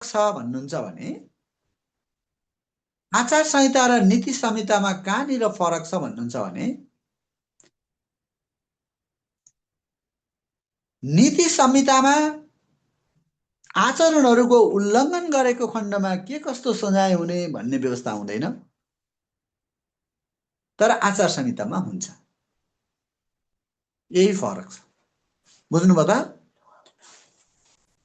छ भन्नुहुन्छ भने आचार संहिता र नीति संहितामा कहाँनिर फरक छ भन्नुहुन्छ भने नीति संहितामा आचरणहरूको उल्लङ्घन गरेको खण्डमा के कस्तो सजाय हुने भन्ने व्यवस्था हुँदैन, तर आचार संहितामा हुन्छ। यही फरक छ, बुझ्नुभयो त?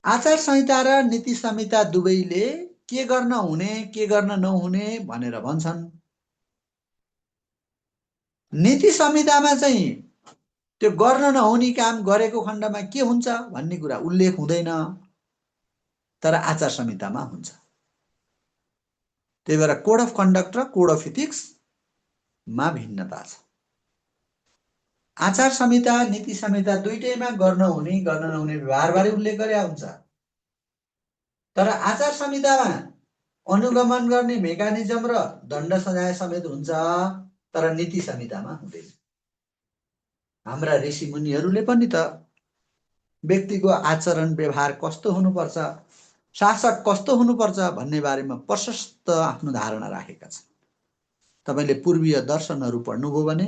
आचार संहिता र नीति संहिता दुवैले के गर्न हुने के गर्न नहुने भनेर भन्छन्। नीति संहितामा चाहिँ त्यो गर्न नहुने काम गरेको खण्डमा के हुन्छ भन्ने कुरा उल्लेख हुँदैन, तर आचार संहितामा हुन्छ। त्यही भएर कोड अफ कन्डक्ट र कोड अफ इथिक्स मा भिन्नता छ। आचार संहिता नीति संहिता दुईटैमा गर्न हुने गर्न नहुने व्यवहारबारे उल्लेख गरेका हुन्छ, तर आचार संहितामा अनुगमन गर्ने मेकानिजम र दण्ड सजाय समेत हुन्छ, तर नीति संहितामा हुँदैन। हाम्रा ऋषि मुनिहरूले पनि त व्यक्तिको आचरण व्यवहार कस्तो हुनुपर्छ, शासक कस्तो हुनुपर्छ भन्ने बारेमा प्रशस्त आफ्नो धारणा राखेका छन्। तपाईले पूर्वीय दर्शनहरू पढ्नुभयो भने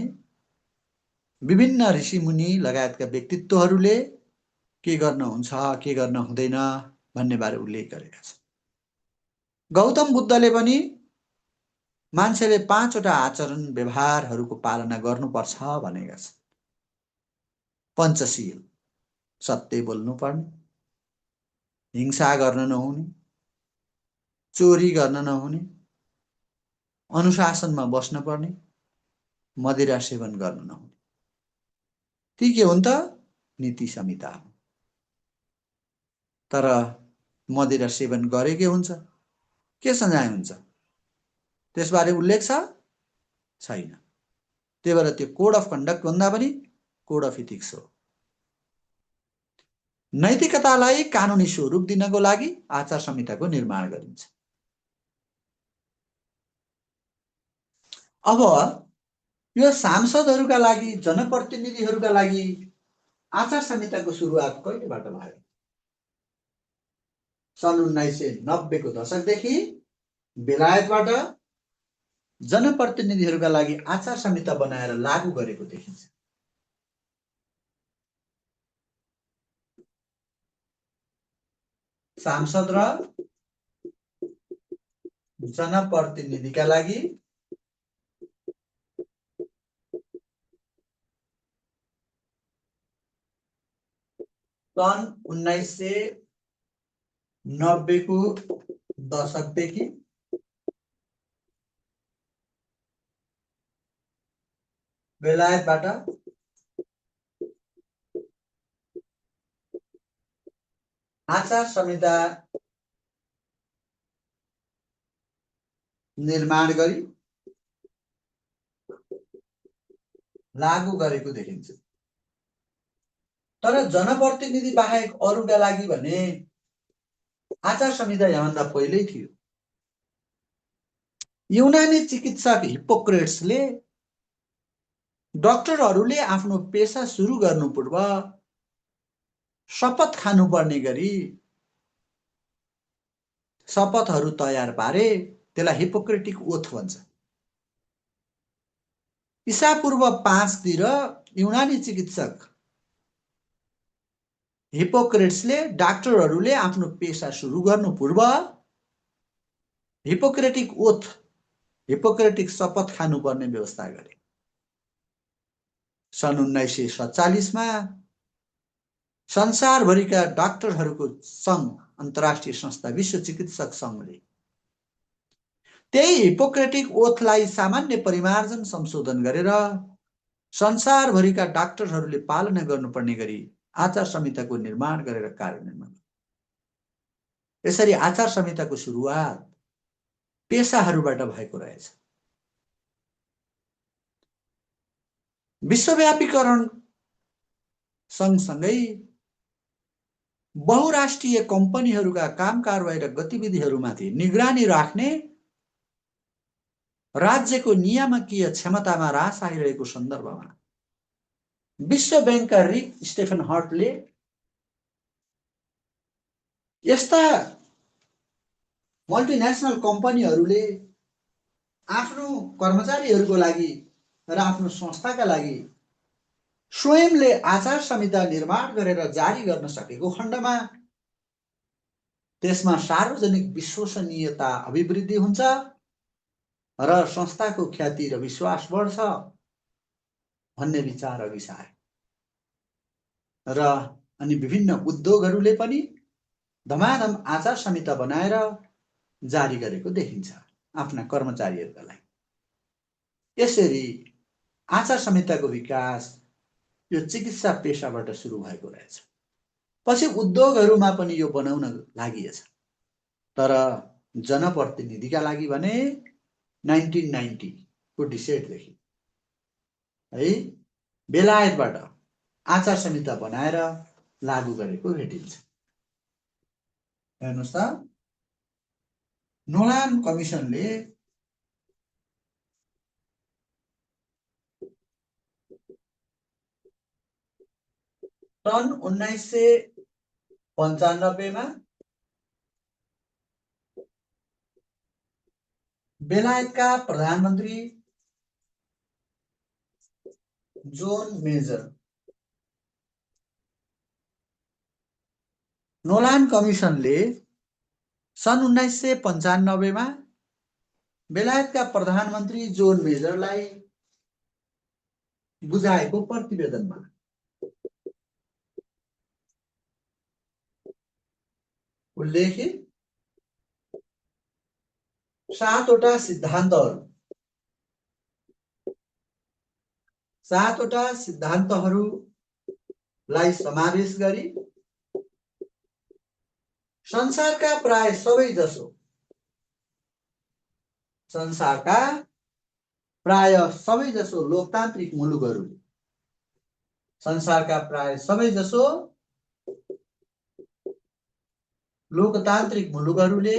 विभिन्न ऋषि मुनि लगायतका व्यक्तित्वहरूले के गर्न हुन्छ के गर्न हुँदैन भन्ने बारे उल्लेख गरेका छन्। गौतम बुद्धले पनि मान्छेले 5 वटा आचरण व्यवहारहरूको पालना गर्नुपर्छ भनेका छन्। पञ्चशील, सत्य बोल्नुपर्ने, हिंसा गर्न नहुने, चोरी गर्न नहुने, अनुशासनमा बस्न पर्ने, मदिरा सेवन गर्न नहुने। ती के हुन् त? नीति संहिता हो। तर मदिरा सेवन गरे के हुन्छ, के सजाय हुन्छ, त्यसबारे उल्लेख छ छैन। त्यही भएर त्यो कोड अफ कन्डक्ट भन्दा पनि कोड अफ इथिक्स हो। नैतिकतालाई कानुनी स्वरूप दिनको लागि आचार संहिताको निर्माण गरिन्छ। अब यो सांसदहरूका लागि, जनप्रतिनिधिहरूका लागि आचार संहिताको सुरुवात कहिलेबाट भयो? सन् 1990 को दशकदेखि बेलायतबाट जनप्रतिनिधिहरूका लागि आचार संहिता बनाएर लागू गरेको देखिन्छ। सांसद र जनप्रतिनिधिका लागि सन् 1990 को दशकदेखि बेलायतबाट आचार संहिता निर्माण गरी लागू गरेको देखिन्छ। तर जनप्रतिनिधि बाहेक अरूका लागि भने आचार संहिता यहाँभन्दा पहिल्यै थियो। युनानी चिकित्सक हिप्पोक्रेट्सले डाक्टरहरूले आफ्नो पेशा सुरु गर्नु पूर्व शपथ खानुपर्ने गरी शपथहरू तयार पारे, त्यसलाई हिप्पोक्रेटिक ओथ भन्छ। ईसापूर्व 5 तिर युनानी चिकित्सक हिप्पोक्रेट्सले डाक्टरहरूले आफ्नो पेशा सुरु गर्नु पूर्व हिप्पोक्रेटिक ओथ, हिप्पोक्रेटिक शपथ खानुपर्ने व्यवस्था गरे। सन् 1947 मा संसारभरिका डाक्टरहरूको संघ, अन्तर्राष्ट्रिय संस्था विश्व चिकित्सक संघले त्यही हिप्पोक्रेटिक ओथलाई सामान्य परिमार्जन संशोधन गरेर संसारभरिका डाक्टरहरूले पालना गर्नुपर्ने गरी आचार संहिताको निर्माण गरेर कार्यान्वयन गर्यो। यसरी आचार संहिताको सुरुवात पेशाहरूबाट भएको रहेछ। विश्वव्यापीकरण सँगसँगै बहुराष्ट्रिय कम्पनीहरूका काम कारबाही र गतिविधिहरूमाथि निगरानी राख्ने राज्यको नियामकीय क्षमतामा ह्रास आइरहेको सन्दर्भमा विश्व बैंकका रिक स्टेफन हर्टले यस्ता मल्टिनेसनल कम्पनीहरूले आफ्नो कर्मचारीहरूको लागि र आफ्नो संस्थाका लागि स्वयंले आचार संहिता निर्माण गरेर जारी गर्न सकेको खण्डमा त्यसमा सार्वजनिक विश्वसनीयता अभिवृद्धि हुन्छ र संस्थाको ख्याति र विश्वास बढ्छ भन्ने विचार अघि सारे र अनि विभिन्न उद्योगहरूले पनि धमाधम आचार संहिता बनाएर जारी गरेको देखिन्छ आफ्ना कर्मचारीहरूका लागि। यसरी आचार संहिताको विकास यो चिकित्सा पेशाबाट सुरु भएको रहेछ। पछि उद्योगहरूमा पनि यो बनाउन लागिएछ, तर जनप्रतिनिधिका लागि भने 1990 को डिसेटदेखि है बेलायतबाट आचार संहिता बनाएर लागू गरेको भेटिन्छ। हेर्नुस् त, नोलान कमिसनले सन् 1995 मा बेलायतका प्रधानमन्त्री जोन मेजर नोलान कमिसनले सन् 1995 मा बेलायतका प्रधानमन्त्री जोन मेजरलाई बुझाएको प्रतिवेदनमा उल्लेखित 7वटा सिद्धान्तहरूलाई समावेश गरी संसारका प्राय सबैजसो लोकतान्त्रिक मुलुकहरूले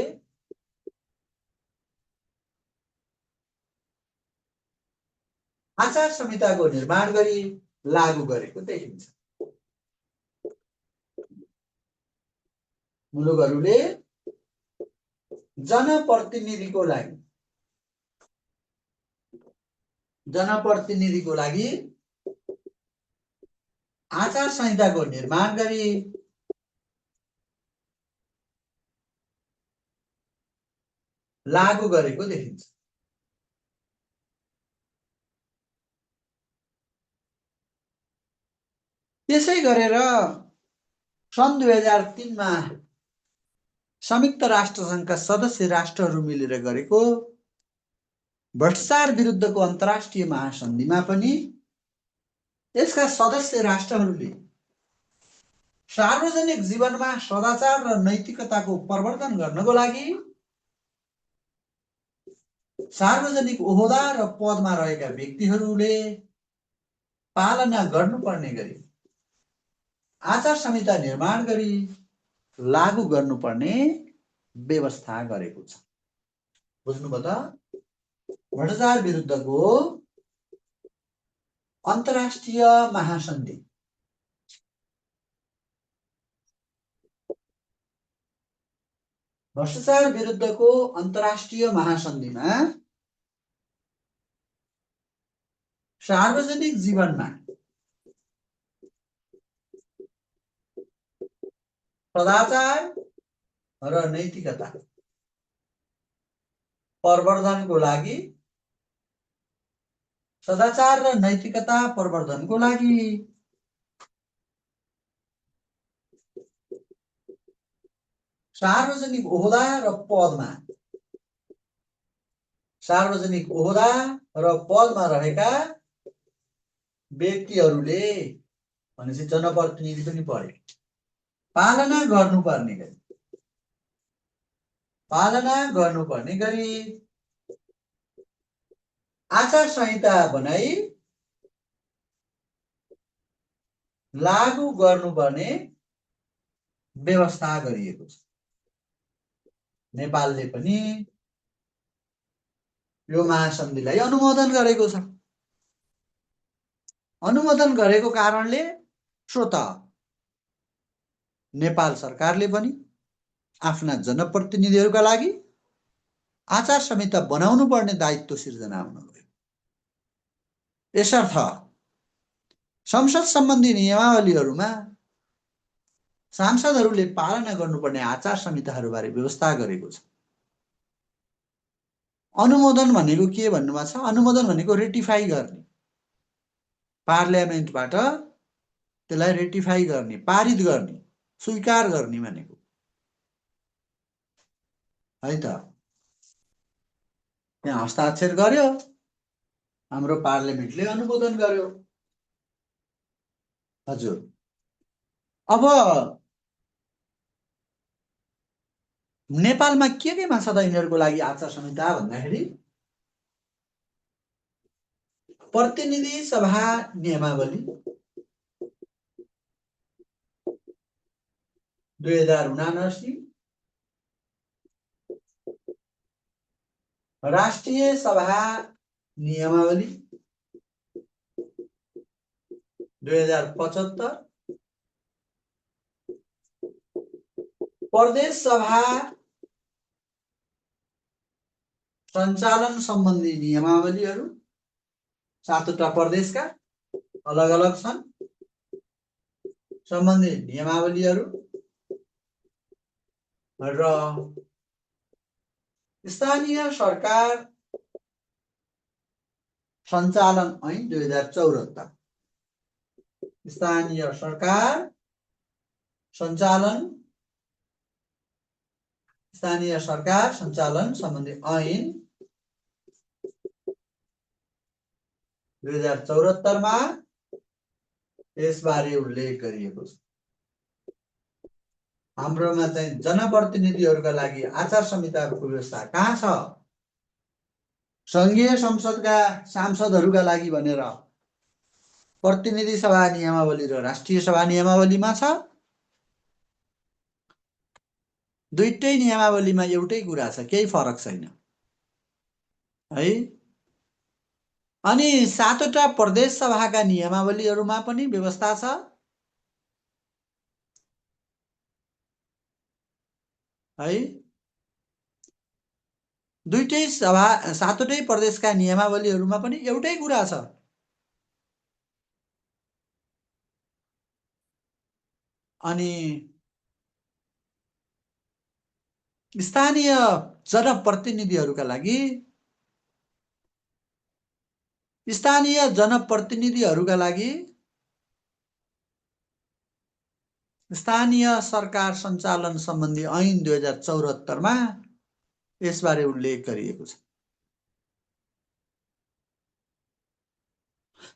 आचार संहिताको निर्माण गरी लागू गरेको देखिन्छ। मुलुकहरूले जनप्रतिनिधिको लागि आचार संहिताको निर्माण गरी लागू गरेको देखिन्छ। त्यसै गरेर सन् 2003 मा संयुक्त राष्ट्रसङ्घका सदस्य राष्ट्रहरू मिलेर गरेको भ्रष्टाचार विरुद्धको अन्तर्राष्ट्रिय महासन्धिमा पनि यसका सदस्य राष्ट्रहरूले सार्वजनिक जीवनमा सदाचार र नैतिकताको प्रवर्धन गर्नको लागि सार्वजनिक ओहदा र पदमा रहेका व्यक्तिहरूले पालना गर्नुपर्ने गरी आचार संहिता निर्माण गरी लागू गर्नुपर्ने व्यवस्था गरेको छ। बुझ्नुभयो त? भ्रष्टाचार विरुद्धको अन्तर्राष्ट्रिय महासन्धि भ्रष्टाचार विरुद्धको अन्तर्राष्ट्रिय महासन्धिमा सार्वजनिक जीवनमा सदाचार र नैतिकता प्रवर्धनको लागि सार्वजनिक ओहदा र पदमा रहेका व्यक्तिहरूले भनेपछि जनप्रतिनिधि पनि परे पालना गर्नुपर्ने गरी आचार संहिता बनाई लागू गर्नुपर्ने व्यवस्था गरिएको छ। नेपालले पनि यो महासन्धिलाई अनुमोदन गरेको छ। अनुमोदन गरेको कारणले स्वतः नेपाल सरकारले पनि आफ्ना जनप्रतिनिधिहरूका लागि आचार संहिता बनाउनु पर्ने दायित्व सिर्जना हुन गयो। यसर्थ संसद सम्बन्धी नियमावलीहरूमा सांसदहरूले पालना गर्नुपर्ने आचार संहिताहरूबारे व्यवस्था गरेको छ। अनुमोदन भनेको के भन्नुमा छ? अनुमोदन भनेको रेटिफाई गर्ने, पार्लियामेन्टबाट त्यसलाई रेटिफाई गर्ने, पारित गर्ने, स्वीकार गर्ने भनेको है त। त्यहाँ हस्ताक्षर गर्यो, हाम्रो पार्लियामेन्टले अनुमोदन गर्यो। हजुर, अब नेपालमा केमा छ त यिनीहरूको लागि आचार संहिता भन्दाखेरि प्रतिनिधि सभा नियमावली 2079, राष्ट्रिय सभा नियमावली 2075, प्रदेश सभा सञ्चालन सम्बन्धी नियमावलीहरू 7वटा प्रदेशका अलग अलग छन्, सम्बन्धित नियमावलीहरू र स्थानीय सरकार सञ्चालन ऐन 2074, स्थानीय सरकार सञ्चालन सम्बन्धी ऐन 2074 मा यसबारे उल्लेख गरिएको छ। हाम्रोमा चाहिँ जनप्रतिनिधिहरूका लागि आचार संहिताको व्यवस्था कहाँ छ? संघीय संसदका सांसदहरूका लागि भनेर प्रतिनिधि सभा नियमावली र राष्ट्रिय सभा नियमावलीमा छ। दुईटै नियमावलीमा एउटै कुरा छ, केही फरक छैन है। अनि 7वटा प्रदेश सभाका नियमावलीहरूमा पनि व्यवस्था छ। है, दुईटै सभा 7वटै प्रदेशका नियमावलीहरूमा पनि एउटै कुरा छ। अनि स्थानीय जनप्रतिनिधिहरूका लागि स्थानीय सरकार सञ्चालन सम्बन्धी ऐन 2074 मा यसबारे उल्लेख गरिएको छ।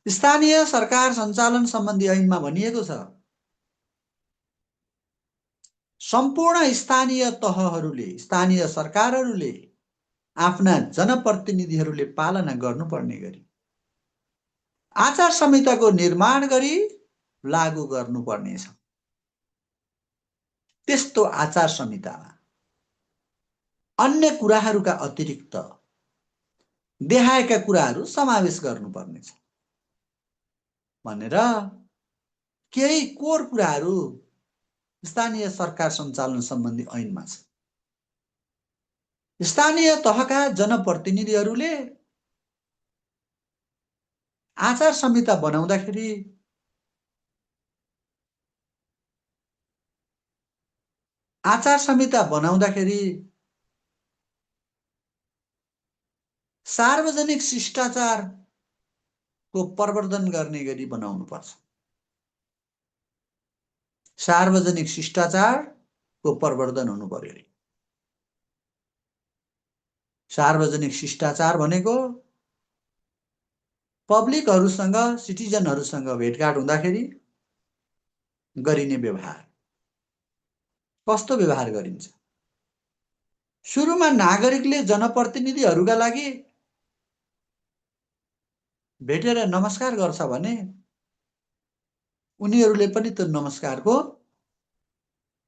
स्थानीय सरकार सञ्चालन सम्बन्धी ऐनमा भनिएको छ, सम्पूर्ण स्थानीय तहहरूले, स्थानीय सरकारहरूले आफ्ना जनप्रतिनिधिहरूले पालना गर्नुपर्ने गरी आचार संहिताको निर्माण गरी लागू गर्नुपर्नेछ। त्यस्तो आचार संहितामा अन्य कुराहरूका अतिरिक्त देखाएका कुराहरू समावेश गर्नुपर्नेछ भनेर केही कोर कुराहरू स्थानीय सरकार सञ्चालन सम्बन्धी ऐनमा छ। स्थानीय तहका जनप्रतिनिधिहरूले आचार संहिता बनाउँदाखेरि सार्वजनिक शिष्टाचारको प्रवर्धन गर्ने गरी बनाउनुपर्छ। सार्वजनिक शिष्टाचारको प्रवर्धन हुनु पर्यो। सार्वजनिक शिष्टाचार भनेको पब्लिकहरूसँग, सिटिजनहरूसँग भेटघाट हुँदाखेरि गरिने व्यवहार। कस्तो व्यवहार गरिन्छ? सुरुमा नागरिकले जनप्रतिनिधिहरूका लागि भेटेर नमस्कार गर्छ भने उनीहरूले पनि त्यो नमस्कारको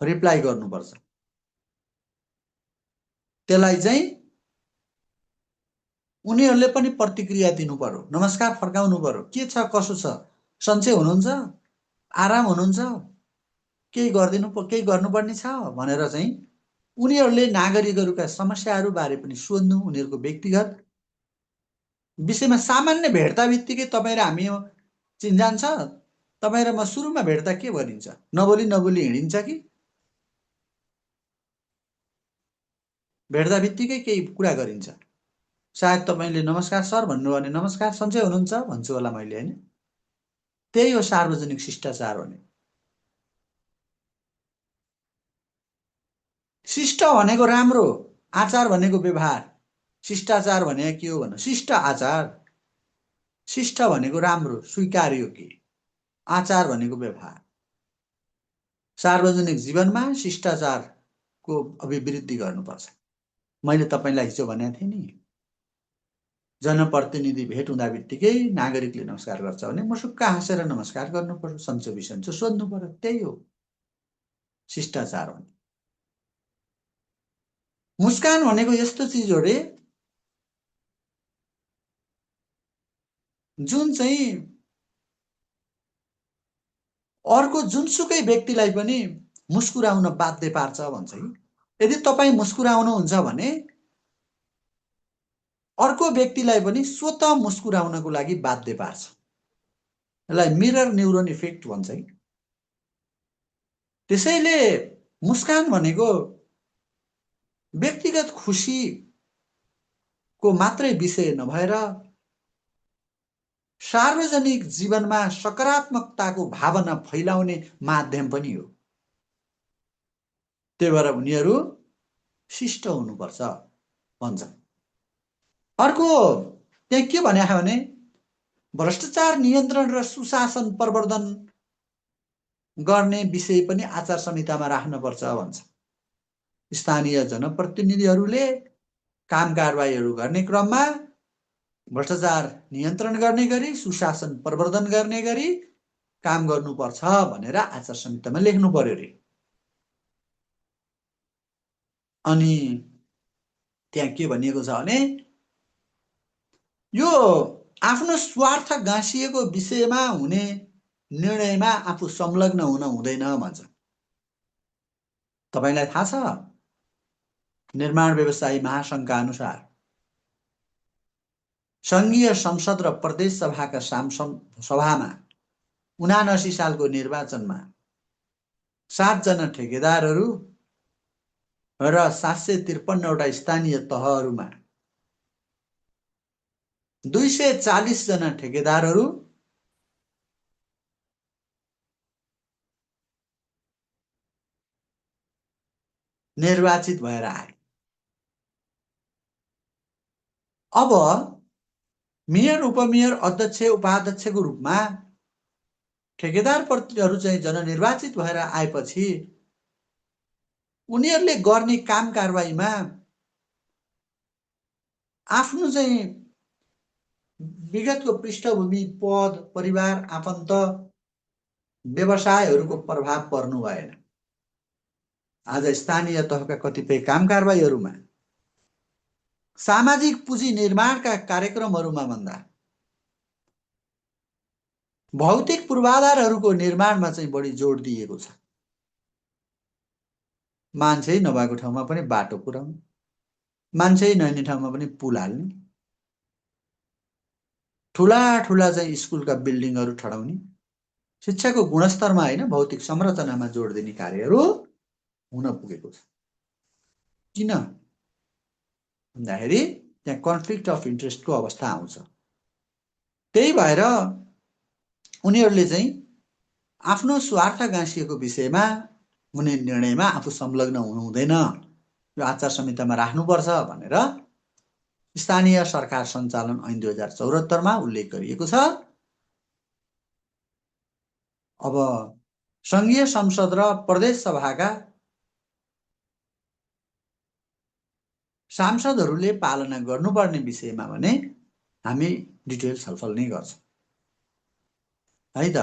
रिप्लाई गर्नुपर्छ। त्यसलाई चाहिँ उनीहरूले पनि प्रतिक्रिया दिनु पर्यो, नमस्कार फर्काउनु पर्यो। के छ, कसो छ, सन्चै हुनुहुन्छ, आराम हुनुहुन्छ, केही गर्नुपर्ने छ भनेर चाहिँ उनीहरूले नागरिकहरूका समस्याहरू बारे पनि सोध्नु, उनीहरूको व्यक्तिगत विषयमा सामान्य भेट्दा बित्तिकै तपाईँ र हामी चिन्जान छ। तपाईँ र म सुरुमा भेट्दा के भनिन्छ? नबोली नबोली हिँडिन्छ कि भेट्दा बित्तिकै केही कुरा गरिन्छ? सायद तपाईँले नमस्कार सर भन्नुभयो भने नमस्कार सन्चै हुनुहुन्छ भन्छु होला मैले, होइन? त्यही हो सार्वजनिक शिष्टाचार भने। शिष्ट भनेको राम्रो, आचार भनेको व्यवहार, शिष्टाचार भनेको के हो भन्नु? शिष्ट आचार। शिष्ट भनेको राम्रो, स्वीकार्य के, आचार भनेको व्यवहार। सार्वजनिक जीवनमा शिष्टाचारको अभिवृद्धि गर्नुपर्छ। मैले तपाईँलाई हिजो भनेको थिएँ नि, जनप्रतिनिधि भेट हुँदा बित्तिकै नागरिकले नमस्कार गर्छ भने मुसुक्क हाँसेर नमस्कार गर्नु पर्यो, सन्चो बिसन्चो सोध्नु पर्यो। त्यही हो शिष्टाचार भने। मुस्कान भनेको यस्तो चिज हो रे जुन चाहिँ अर्को जुनसुकै व्यक्तिलाई पनि मुस्कुराउन बाध्य पार्छ भन्छ कि। यदि तपाईँ मुस्कुराउनुहुन्छ भने अर्को व्यक्तिलाई पनि स्वतः मुस्कुराउनको लागि बाध्य पार्छ। यसलाई मिरर न्युरोन इफेक्ट भन्छ कि। त्यसैले मुस्कान भनेको व्यक्तिगत खुसीको मात्रै विषय नभएर सार्वजनिक जीवनमा सकारात्मकताको भावना फैलाउने माध्यम पनि हो। त्यही भएर उनीहरू शिष्ट हुनुपर्छ भन्छ। अर्को त्यहाँ के भनेको भने भ्रष्टाचार नियन्त्रण र सुशासन प्रवर्धन गर्ने विषय पनि आचार संहितामा राख्नुपर्छ भन्छ। स्थानीय जनप्रतिनिधिहरूले काम कारबाहीहरू गर्ने क्रममा भ्रष्टाचार नियन्त्रण गर्ने गरी सुशासन प्रवर्धन गर्ने गरी काम गर्नुपर्छ भनेर आचार संहितामा लेख्नु पर्यो रे। अनि त्यहाँ के भनिएको छ भने यो आफ्नो स्वार्थ गाँसिएको विषयमा हुने निर्णयमा आफू संलग्न हुन हुँदैन भन्छ। तपाईलाई थाहा छ निर्माण व्यवसायी महासंघका अनुसार संघीय संसद र प्रदेश सभाका सभामा 79 सालको निर्वाचनमा 7 जना ठेकेदारहरू र 753 वटा स्थानीय तहहरूमा 240 जना ठेकेदारहरू निर्वाचित भएर आए। अब मेयर, उपमेयर, अध्यक्ष, उपाध्यक्षको रूपमा ठेकेदार प्रतिनिधिहरू चाहिँ जननिर्वाचित भएर आएपछि उनीहरूले गर्ने काम कारबाहीमा आफ्नो चाहिँ विगतको पृष्ठभूमि, पद, परिवार, आफन्त, व्यवसायहरूको प्रभाव पर्नु भएन। आज स्थानीय तहका कतिपय काम कारबाहीहरूमा सामाजिक पुँजी निर्माणका कार्यक्रमहरूमा भन्दा भौतिक पूर्वाधारहरूको निर्माणमा चाहिँ बढी जोड दिएको छ। मान्छे नभएको ठाउँमा पनि बाटो पुर्याउने, मान्छे नहुने ठाउँमा पनि पुल हाल्ने, ठुला ठुला चाहिँ स्कुलका बिल्डिङहरू ठडाउने, शिक्षाको गुणस्तरमा होइन भौतिक संरचनामा जोड दिने कार्यहरू हुन पुगेको छ। किन भन्दाखेरि त्यहाँ कन्फ्लिक्ट अफ इन्ट्रेस्टको अवस्था आउँछ। त्यही भएर उनीहरूले चाहिँ आफ्नो स्वार्थ गाँसिएको विषयमा हुने निर्णयमा आफू संलग्न हुनु हुँदैन, यो आचार संहितामा राख्नुपर्छ भनेर स्थानीय सरकार सञ्चालन ऐन 2074 मा उल्लेख गरिएको छ। अब संघीय संसद र प्रदेश सभाका सांसदहरूले पालना गर्नुपर्ने विषयमा भने हामी डिटेल छलफल नै गर्छौँ है त।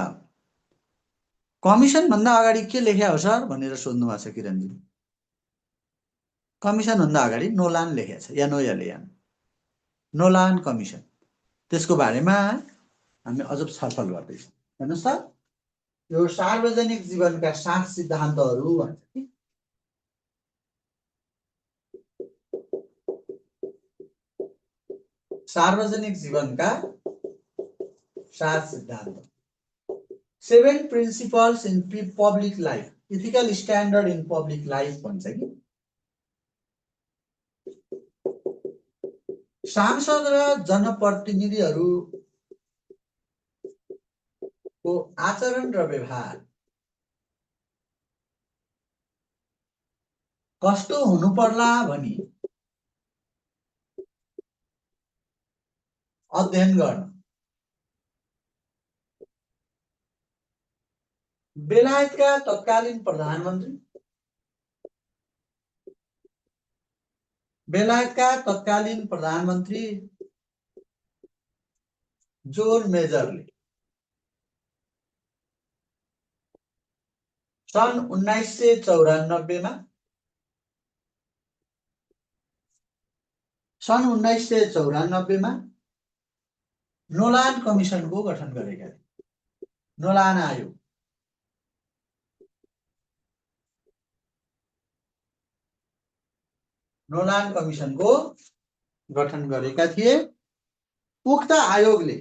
कमिसन भन्दा अगाडि के लेख्या हो सर भनेर सोध्नु भएको छ किरणजी। कमिसन भन्दा अगाडि नोलान लेखेको छ या नोयालियान, नोलान कमिसन, त्यसको बारेमा हामी अझ छलफल गर्दैछौँ। हेर्नुहोस् त, यो सार्वजनिक जीवनका 7 सिद्धान्तहरू भन्छ कि सार्वजनिक जीवनका 7 सिद्धान्त। 7 principles in public life, ethical standard in public life भन्छ कि। सांसद र जनप्रतिनिधिहरूको आचरण र व्यवहार कस्तो हुनु पर्ला भनी अध्ययन गर्न बेलायतका तत्कालीन प्रधानमन्त्री जोन मेजरले सन् 1994 मा नोलान कमिसनको गठन गरेका थिए। नोलान आयोग। नोलान कमिसनको गठन गरेका थिए। उक्त आयोगले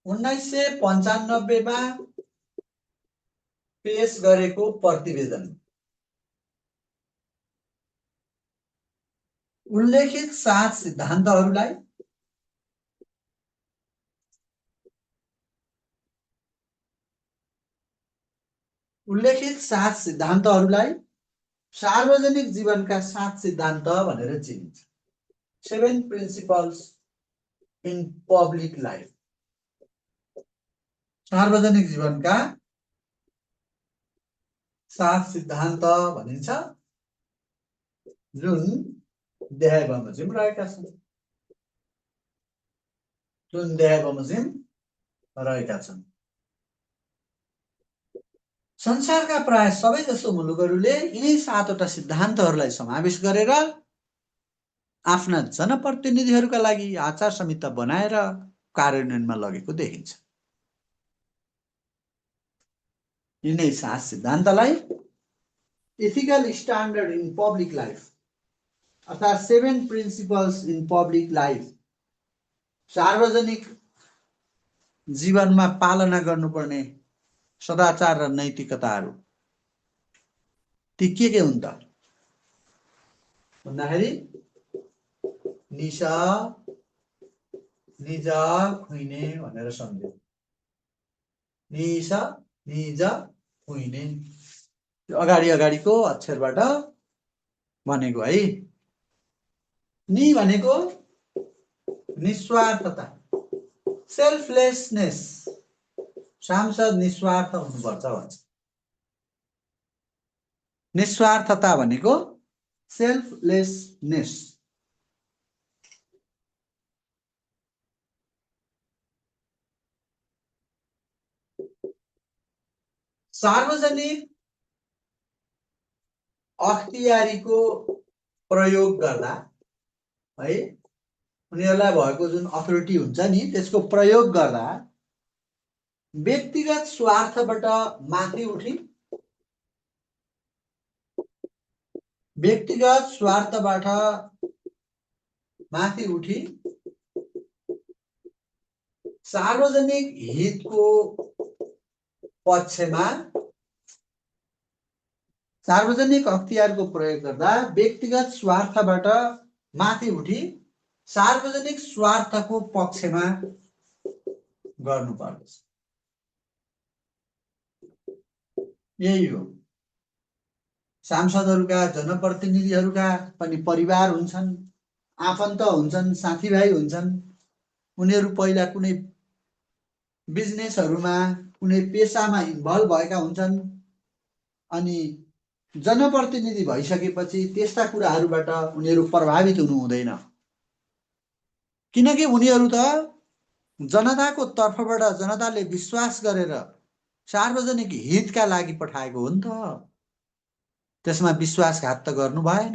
1995 मा पेश गरेको प्रतिवेदन उल्लेखित 7 सिद्धान्तहरूलाई सार्वजनिक जीवनका 7 सिद्धान्त भनेर चिनिन्छ। 7 प्रिन्सिपल्स इन पब्लिक लाइफ, सार्वजनिक जीवनका 7 सिद्धान्त भनिन्छ, जुन देहाय बमोजिम रहेका छन्। संसारका प्राय सबैजसो मुलुकहरूले यिनै 7वटा सिद्धान्तहरूलाई समावेश गरेर आफ्ना जनप्रतिनिधिहरूका लागि आचार संहिता बनाएर कार्यान्वयनमा लगेको देखिन्छ। यिनै 7 सिद्धान्तलाई ethical standard in public life अर्थात् 7 प्रिन्सिपल्स इन पब्लिक लाइफ, सार्वजनिक जीवनमा पालना गर्नुपर्ने सदाचार र नैतिकताहरू ती के हुन् त भन्दाखेरि निज खुइने भनेर सम्झ्यो। निज खुइने अगाडिको अक्षरबाट बनेको है। नि भनेको निस्वार्थता, सेल्फलेसनेस। सांसद निस्वार्थ हुनुपर्छ भन्छ। निस्वार्थता भनेको सेल्फलेसनेस। सार्वजनिक अख्तियारीको प्रयोग गर्दा है, उनीहरूलाई भएको जुन अथोरिटी हुन्छ नि, त्यसको प्रयोग गर्दा व्यक्तिगत स्वार्थबाट माथि उठी सार्वजनिक हितको पक्षमा, सार्वजनिक अख्तियारको प्रयोग गर्दा व्यक्तिगत स्वार्थबाट माथि उठी सार्वजनिक स्वार्थको पक्षमा गर्नुपर्दछ। यही हो। सांसदहरूका, जनप्रतिनिधिहरूका पनि परिवार हुन्छन्, आफन्त हुन्छन्, साथीभाइ हुन्छन्। उनीहरू पहिला कुनै बिजनेसहरूमा, कुनै पेसामा इन्भल्भ भएका हुन्छन्। अनि जनप्रतिनिधि भइसकेपछि त्यस्ता कुराहरूबाट उनीहरू प्रभावित हुनु हुँदैन, किनकि उनीहरू त जनताको तर्फबाट जनताले विश्वास गरेर सार्वजनिक हितका लागि पठाएको हो नि त। त्यसमा विश्वासघात त गर्नु भएन।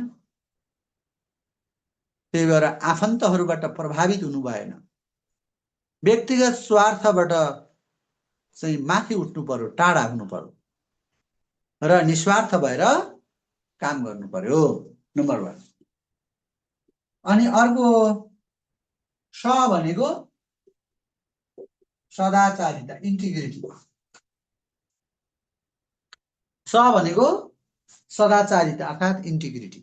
त्यही भएर आफन्तहरूबाट प्रभावित हुनु भएन। व्यक्तिगत स्वार्थबाट चाहिँ माथि उठ्नु पर्यो, टाढा हुनु पर्यो र निस्वार्थ भएर काम गर्नु पर्यो, नम्बर 1। अनि अर्को स भनेको सदाचारिता, इन्टिग्रिटी। स भनेको सदाचारिता अर्थात् इन्टिग्रिटी।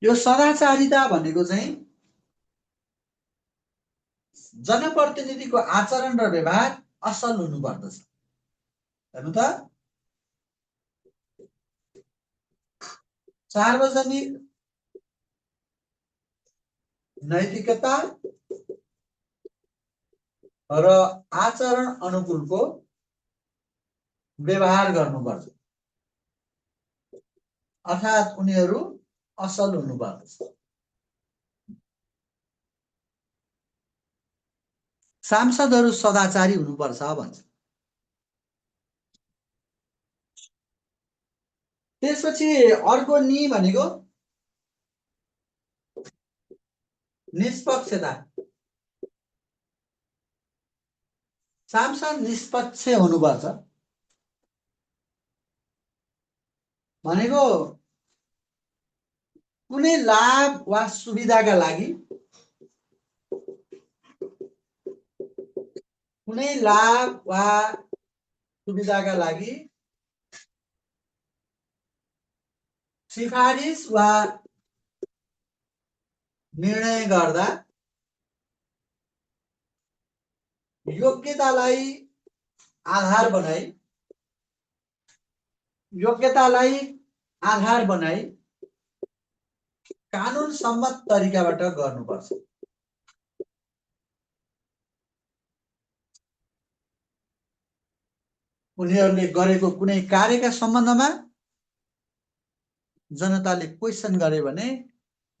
यो सदाचारिता भनेको चाहिँ जनप्रतिनिधिको आचरण र व्यवहार असल हुनुपर्दछ। हेर्नु त, सार्वजनिक नैतिकता र आचरण अनुकूलको व्यवहार गर्नुपर्छ, अर्थात् उनीहरू असल हुनुपर्दछ। सांसदहरू सदाचारी हुनुपर्छ भन्छ। त्यसपछि अर्को नि भनेको निष्पक्षता। सांसद निष्पक्ष हुनुपर्छ भनेको कुनै लाभ वा सुविधाका लागि सिफारिस वा निर्णय गर्दा योग्यतालाई आधार बनाई कानुन सम्मत तरिकाबाट गर्नुपर्छ। उनीहरूले गरेको कुनै कार्यका सम्बन्धमा जनताले क्वेसन गरे भने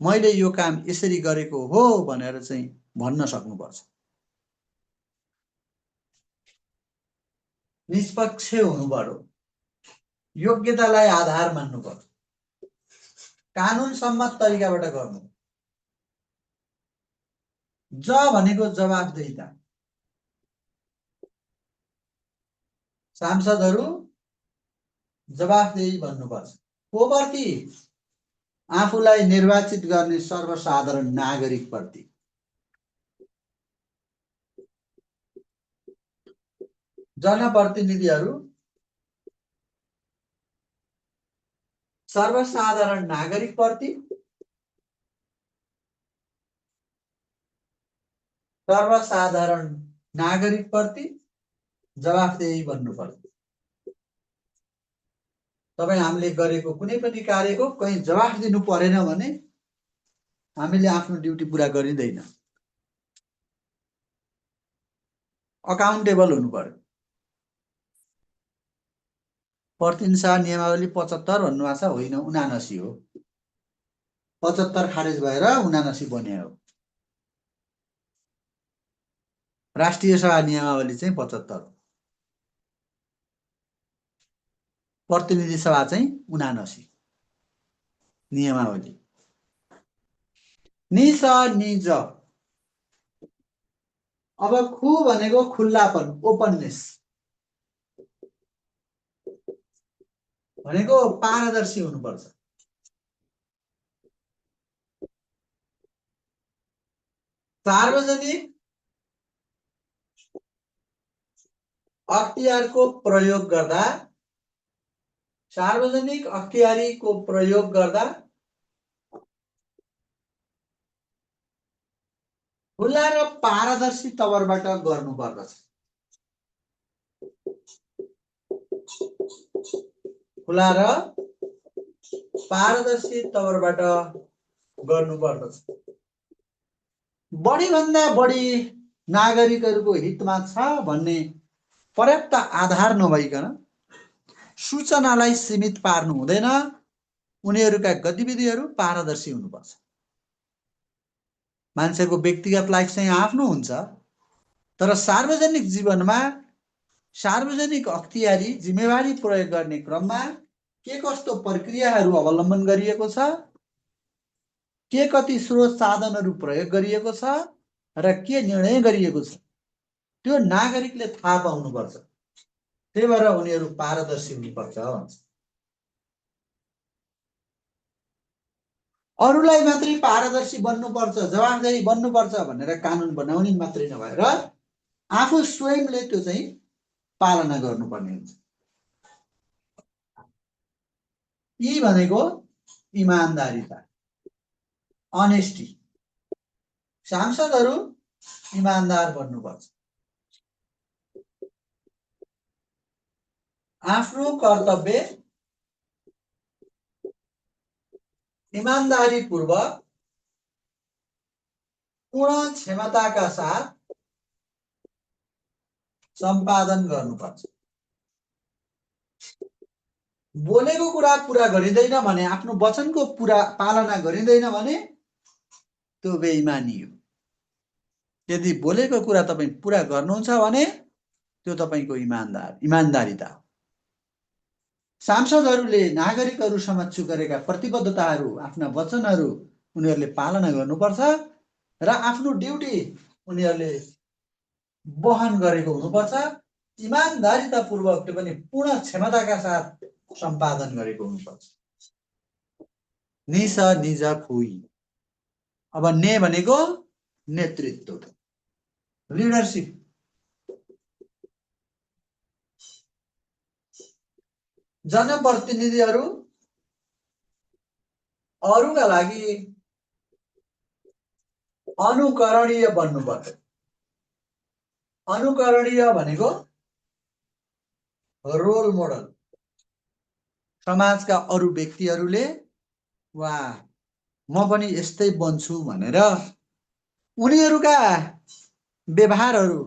मैले यो काम यसरी गरेको हो भनेर चाहिँ भन्न सक्नुपर्छ। निष्पक्ष हुनु पर्यो, योग्यतालाई आधार मान्नु पर्यो, कानुन सम्मत तरिकाबाट गर्नु। ज भनेको जवाफदेहिता। सांसदहरू जवाफदेही बन्नुपर्छ। कोप्रति? आफूलाई निर्वाचित गर्ने सर्वसाधारण नागरिक प्रति। जनप्रतिनिधिहरू सर्वसाधारण नागरिक प्रति जवाफदेही बन्नु पर्यो। तपाईं हामीले गरेको कुनै पनि कार्यको कहीँ जवाफ दिनु परेन भने हामीले आफ्नो ड्युटी पुरा गरिँदैन। अकाउन्टेबल हुनु पर्यो। प्रतिनिधिसभा नियमावली 75 भन्नुभएको छ, होइन 79 हो। 75 खारेज भएर 79 बन्यो हो। राष्ट्रिय सभा नियमावली चाहिँ 75 हो, प्रतिनिधि सभा चाहिँ 79 नियमावली। निस निज। अब खु भनेको खुल्लापन, ओपननेस भनेको पारदर्शी हुनुपर्छ। सार्वजनिक अख्तियारको प्रयोग गर्दा खुला र पारदर्शी तवरबाट गर्नुपर्दछ। खुला र पारदर्शी तवरबाट गर्नुपर्दछ। बढी भन्दा बढी नागरिकहरूको हितमा छ भन्ने पर्याप्त आधार नभइकन सूचनालाई सीमित पार्नु हुँदैन। उनीहरूका गतिविधिहरू पारदर्शी हुनुपर्छ। मान्छेको व्यक्तिगत लाइफ चाहिँ आफ्नो हुन्छ, तर सार्वजनिक जीवनमा सार्वजनिक अख्तियारी जिम्मेवारी प्रयोग गर्ने क्रममा के कस्तो प्रक्रियाहरू अवलम्बन गरिएको छ, के कति स्रोत साधनहरू प्रयोग गरिएको छ र के निर्णय गरिएको छ, त्यो नागरिकले थाहा पाउनुपर्छ। त्यही भएर उनीहरू पारदर्शी हुनुपर्छ भन्छ। अरूलाई मात्रै पारदर्शी बन्नुपर्छ, जवाफदेही बन्नुपर्छ भनेर कानुन बनाउने मात्रै नभएर आफू स्वयंले त्यो चाहिँ पालना गर्नुपर्ने हुन्छ। यी भनेको इमानदारीता, अनेस्टी। सांसदहरू इमानदार बन्नुपर्छ, आफ्नो कर्तव्य ईमानदारी पूर्वक पूर्ण क्षमताका साथ सम्पादन गर्नुपर्छ। बोलेको कुरा पूरा गरिँदैन भने, आफ्नो वचनको पूरा पालना गरिँदैन भने त्यो बेइमानी हो। यदि बोलेको कुरा तपाईँ पूरा गर्नुहुन्छ भने त्यो तपाईँको इमानदारीता हो। सांसदहरूले नागरिकहरू समक्ष गरेका प्रतिबद्धताहरू, आफ्ना वचनहरू उनीहरूले पालना गर्नुपर्छ र आफ्नो ड्युटी उनीहरूले वहन गरेको हुनुपर्छ। इमानदारीतापूर्वक त्यो पनि पूर्ण क्षमताका साथ सम्पादन गरेको हुनुपर्छ। निस निज खुइ। अब ने भनेको नेतृत्व, लिडरसिप। जनप्रतिनिधिहरू अरूका लागि अनुकरणीय बन्नुपर्छ। अनुकरणीय भनेको रोल मोडल। समाजका अरू व्यक्तिहरूले वा म पनि यस्तै बन्छु भनेर उनीहरूका व्यवहारहरू,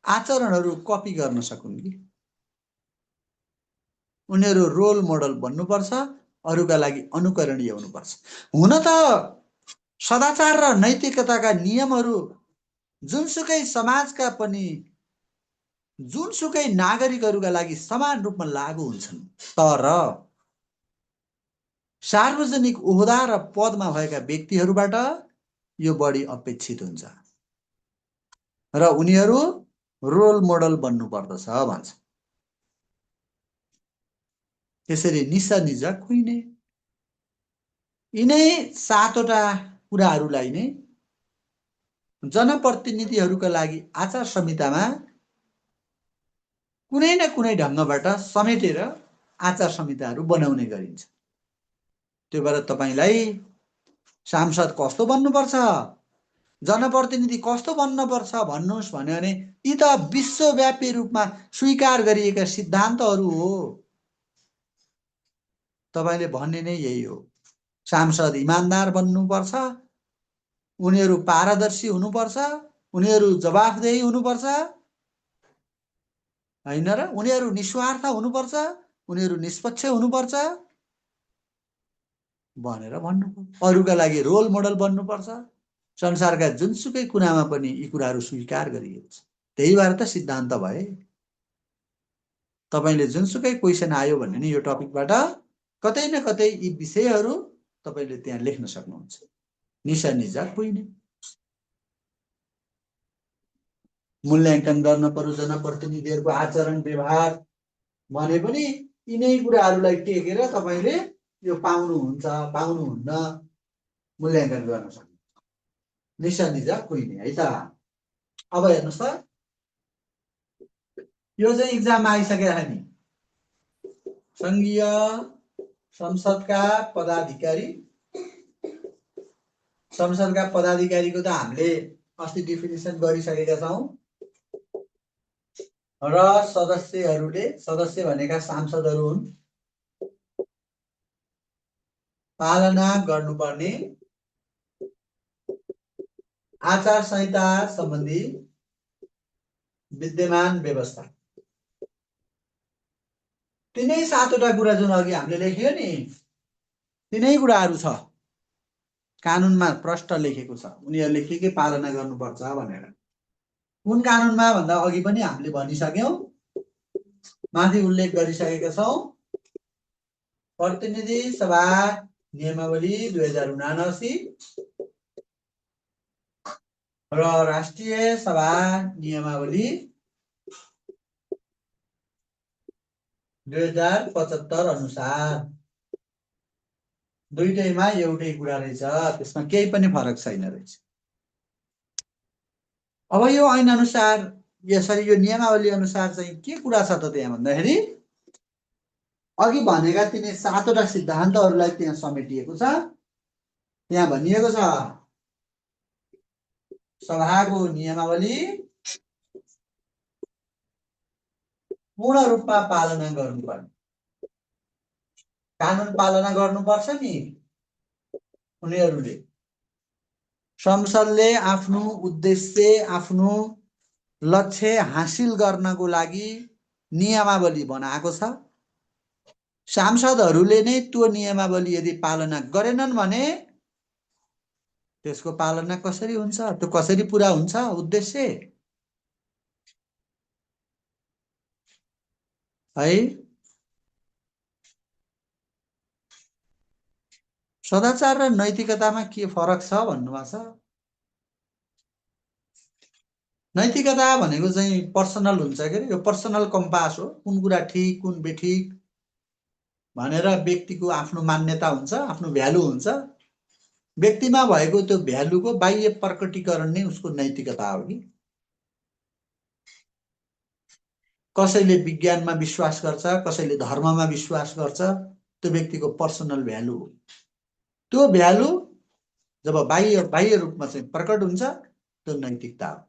आचरणहरू कपी गर्न सकुन् कि। उनीहरू रोल मोडल बन्नुपर्छ, अरूका लागि अनुकरणीय हुनुपर्छ। हुन त सदाचार र नैतिकताका नियमहरू जुनसुकै समाजका पनि जुनसुकै नागरिकहरूका लागि समान रूपमा लागू हुन्छन्, तर सार्वजनिक ओहदा र पदमा भएका व्यक्तिहरूबाट यो बढी अपेक्षित हुन्छ र उनीहरू रोल मोडल बन्नुपर्दछ भन्छ। त्यसरी निसा निज खुइने। यिनै सातवटा कुराहरूलाई नै जनप्रतिनिधिहरूका लागि आचार संहितामा कुनै न कुनै ढङ्गबाट समेटेर आचार संहिताहरू बनाउने गरिन्छ। त्यो भएर तपाईलाई सांसद कस्तो बन्नुपर्छ, जनप्रतिनिधि कस्तो बन्नुपर्छ भन्नुहोस् भन्यो भने यी त विश्वव्यापी रूपमा स्वीकार गरिएका सिद्धान्तहरू हो। तपाईले भन्ने नै यही हो। सांसद इमानदार बन्नुपर्छ, उनीहरू पारदर्शी हुनुपर्छ, उनीहरू जवाफदेही हुनुपर्छ, हैन र? उनीहरू निस्वार्थ हुनुपर्छ, उनीहरू निष्पक्ष हुनुपर्छ भनेर भन्नुपर्छ। अरूका लागि रोल मोडल बन्नुपर्छ। संसारका जुनसुकै कुनामा पनि यी कुराहरू स्वीकार गरिएको छ। त्यही भएर त सिद्धान्त भए। तपाईले जुनसुकै क्वेसन आयो भने नि यो टपिकबाट कतै न कतै यी विषयहरू तपाईले त्यहाँ लेख्न सक्नुहुन्छ। निसा निजा खुइने। मूल्याङ्कन गर्न पर्यो जनप्रतिनिधिहरूको आचरण व्यवहार भने पनि यिनै कुराहरूलाई टेकेर तपाईले यो पाउनुहुन्छ पाउनुहुन्न मूल्याङ्कन गर्न सक्नुहुन्छ। निसा निजा खुइने है त। अब हेर्नुहोस् त, यो चाहिँ इक्जाममा आइसकेको छ नि। संघीय संसदका पदाधिकारी, संसदका पदाधिकारीको त हामीले अस्ति डेफिनेसन गरिसकेका छौं र सदस्यहरूले, सदस्य भनेका सांसदहरू हुन्, पालना गर्नुपर्ने आचार संहिता सम्बन्धी विद्यमान व्यवस्था। तिनै सातवटा कुरा जुन अघि हामीले लेख्यो नि, तिनै कुराहरू छ। कानुनमा प्रष्ट लेखेको छ उनीहरूले के पालना गर्नुपर्छ भनेर। कुन कानुनमा भन्दा अघि पनि हामीले भनिसक्यौं, माथि उल्लेख गरिसकेका छौं। प्रतिनिधि सभा नियमावली 2079 र राष्ट्रिय सभा नियमावली 2075 अनुसार दुईटैमा एउटै कुरा रहेछ, त्यसमा केही पनि फरक छैन रहेछ। अब यो ऐन अनुसार यसरी यो नियमावली अनुसार चाहिँ के कुरा छ त त्यहाँ भन्दाखेरि अघि भनेका तिनी 7वटा सिद्धान्तहरूलाई त्यहाँ समेटिएको छ। त्यहाँ भनिएको छ सभाको नियमावली पूर्ण रूपमा पालना गर्नुपर्ने, कानुन पालना गर्नुपर्छ नि। उनीहरूले संसदले आफ्नो उद्देश्य आफ्नो लक्ष्य हासिल गर्नको लागि नियमावली बनाएको छ। सांसदहरूले नै त्यो नियमावली यदि पालना गरेनन् भने त्यसको पालना कसरी हुन्छ, त्यो कसरी पुरा हुन्छ उद्देश्य है। सदाचार र नैतिकतामा के फरक छ भन्नुभएको छ। नैतिकता भनेको चाहिँ पर्सनल हुन्छ के, यो पर्सनल कम्पास हो। कुन कुरा ठिक कुन बेठिक भनेर व्यक्तिको आफ्नो मान्यता हुन्छ, आफ्नो भ्यालु हुन्छ। व्यक्तिमा भएको त्यो भ्यालुको बाह्य प्रकटीकरण नै उसको नैतिकता हो कि। कसैले विज्ञानमा विश्वास गर्छ, कसैले धर्ममा विश्वास गर्छ, त्यो व्यक्तिको पर्सनल भ्यालु हो। त्यो भ्यालु जब बाह्य रूपमा चाहिँ प्रकट हुन्छ त्यो नैतिकता हो।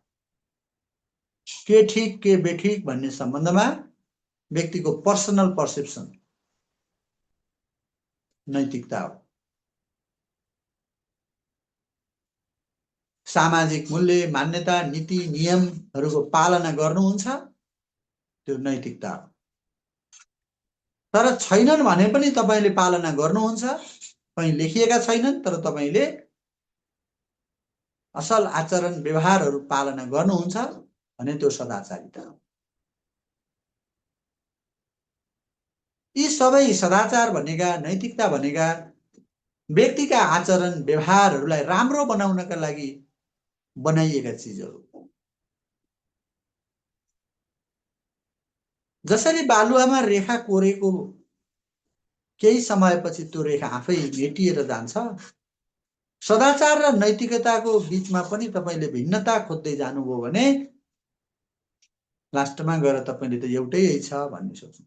के ठिक के बेठिक भन्ने सम्बन्धमा व्यक्तिको पर्सनल पर्सेप्सन नैतिकता हो। सामाजिक मूल्य मान्यता नीति नियमहरूको पालना गर्नुहुन्छ त्यो नैतिकता हो। तर छैनन् भने पनि तपाईले पालना गर्नुहुन्छ, कहीँ लेखिएका छैनन् तर तपाईले असल आचरण व्यवहारहरू पालना गर्नुहुन्छ भने त्यो सदाचारिता हो। यी सबै सदाचार भनेका नैतिकता भनेका व्यक्तिका आचरण व्यवहारहरूलाई राम्रो बनाउनका लागि बनाइएका चिजहरू। जसरी बालुवामा रेखा कोरेको केही समयपछि त्यो रेखा आफै मेटिएर जान्छ, सदाचार र नैतिकताको बीचमा पनि तपाईले भिन्नता खोज्दै जानुभयो भने लास्टमा गएर तपाईले त एउटै छ भन्ने सोच्नु।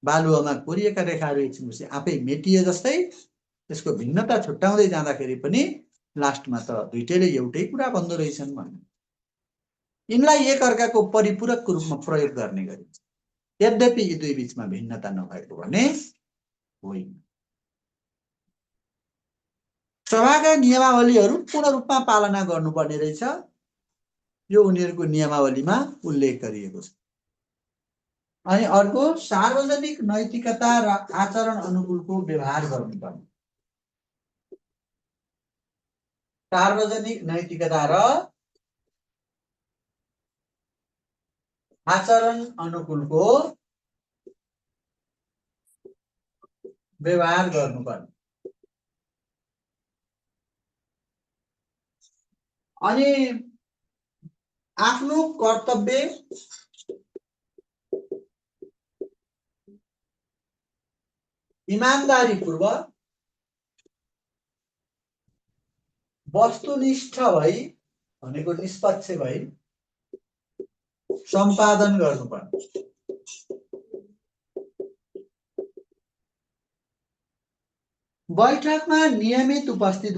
बालुवामा कोरिएका रेखाहरू एकछिनपछि आफै मेटिए जस्तै त्यसको भिन्नता छुट्याउँदै जाँदाखेरि पनि लास्टमा त दुईटैले एउटै कुरा भन्दो रहेछन् भन्ने। यिनलाई एकअर्काको परिपूरकको रूपमा प्रयोग गर्ने गरिन्छ, यद्यपि यी दुई बीचमा भिन्नता नभएको भने होइन। सभाका नियमावलीहरू पूर्ण रूपमा पालना गर्नुपर्ने रहेछ, यो उनीहरूको नियमावलीमा उल्लेख गरिएको छ। अनि अर्को सार्वजनिक नैतिकता र आचरण अनुकूलको व्यवहार गर्नुपर्ने। सार्वजनिक नैतिकता र आचरण अनुकूलको व्यवहार गर्नुपर्ने। अनि आफ्नो कर्तव्य इमानदारीपूर्वक वस्तुनिष्ठ भई भनेको निष्पक्ष भई सम्पादन गर्नुपर्ने। बैठकमा नियमित उपस्थित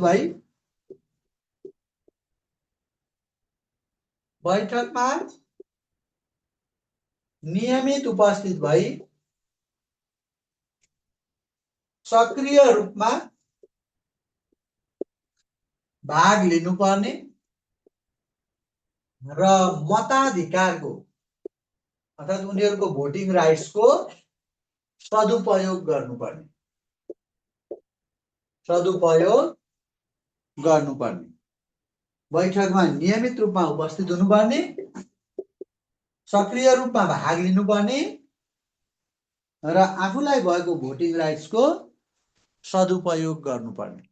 भई सक्रिय रूपमा भाग लिनुपर्ने र मताधिकारको अर्थात् उनीहरूको भोटिङ राइट्सको सदुपयोग गर्नुपर्ने। बैठकमा नियमित रूपमा उपस्थित हुनुपर्ने, सक्रिय रूपमा भाग लिनुपर्ने र आफूलाई भएको भोटिङ राइट्सको सदुपयोग गर्नुपर्ने।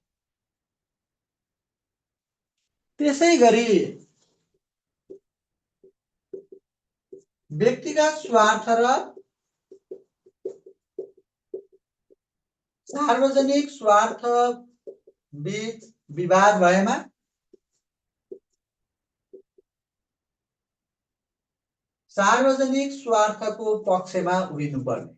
त्यसै गरी व्यक्तिगत स्वार्थ र सार्वजनिक स्वार्थ बीच विवाद भएमा सार्वजनिक स्वार्थको पक्षमा उभिनुपर्ने।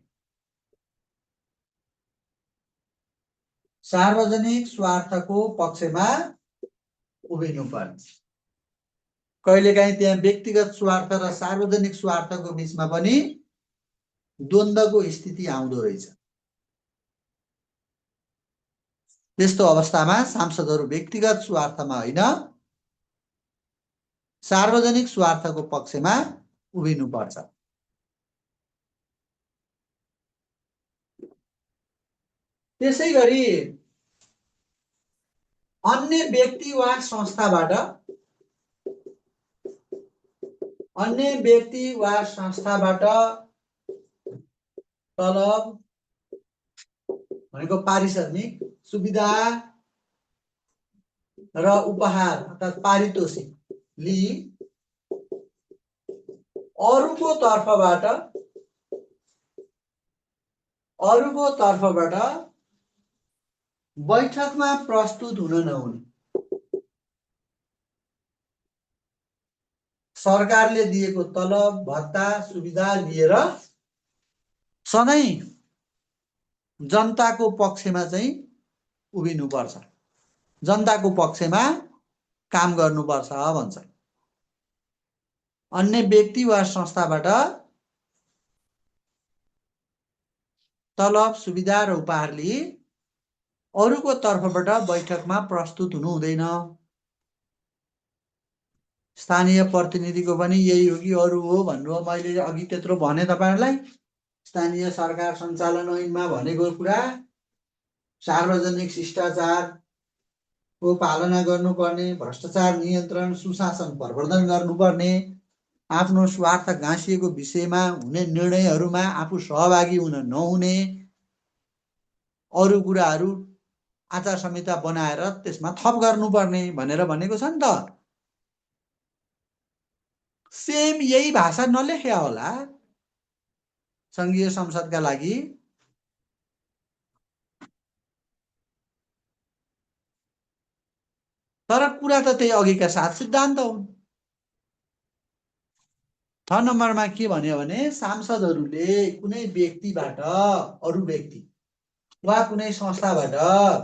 सार्वजनिक स्वार्थको पक्षमा उभिनुपर्ने। कहिलेकाहीँ त्यहाँ व्यक्तिगत स्वार्थ र सार्वजनिक स्वार्थको बीचमा पनि द्वन्द्वको स्थिति आउँदो रहेछ। त्यस्तो अवस्थामा सांसदहरू व्यक्तिगत स्वार्थमा होइन सार्वजनिक स्वार्थको पक्षमा उभिनुपर्छ। त्यसै गरी अन्य व्यक्ति वा संस्थाबाट तलब भनेको पारिश्रमिक सुविधा र उपहार अर्थात् पारितोषिक लिई अरूको तर्फबाट बैठकमा प्रस्तुत हुन नहुने। सरकारले दिएको तलब भत्ता सुविधा लिएर सधैँ जनताको पक्षमा चाहिँ उभिनुपर्छ, जनताको पक्षमा काम गर्नुपर्छ भन्छ। अन्य व्यक्ति वा संस्थाबाट तलब सुविधा र उपहार लिई अरूको तर्फबाट बैठकमा प्रस्तुत हुनु हुँदैन। स्थानीय प्रतिनिधिको पनि यही हो कि अरू हो भन्नु हो। मैले अघि त्यत्रो भने तपाईहरुलाई स्थानीय सरकार सञ्चालन ऐनमा भनेको कुरा सार्वजनिक शिष्टाचारको पालना गर्नुपर्ने, भ्रष्टाचार नियन्त्रण सुशासन प्रवर्धन गर्नुपर्ने, आफ्नो स्वार्थ गाँसिएको विषयमा हुने निर्णयहरूमा आफू सहभागी हुन नहुने, अरू कुराहरू आचार संहिता बनाएर त्यसमा थप गर्नुपर्ने भनेर भनेको छ नि त। सेम यही भाषा नलेखे होला संघीय संसदका लागि। तर कुरा त त्यही अघिका 7 सिद्धान्त हुन्। 6 नम्बरमा के भन्यो भने सांसदहरूले कुनै व्यक्तिबाट अरू व्यक्ति वा कुनै संस्थाबाट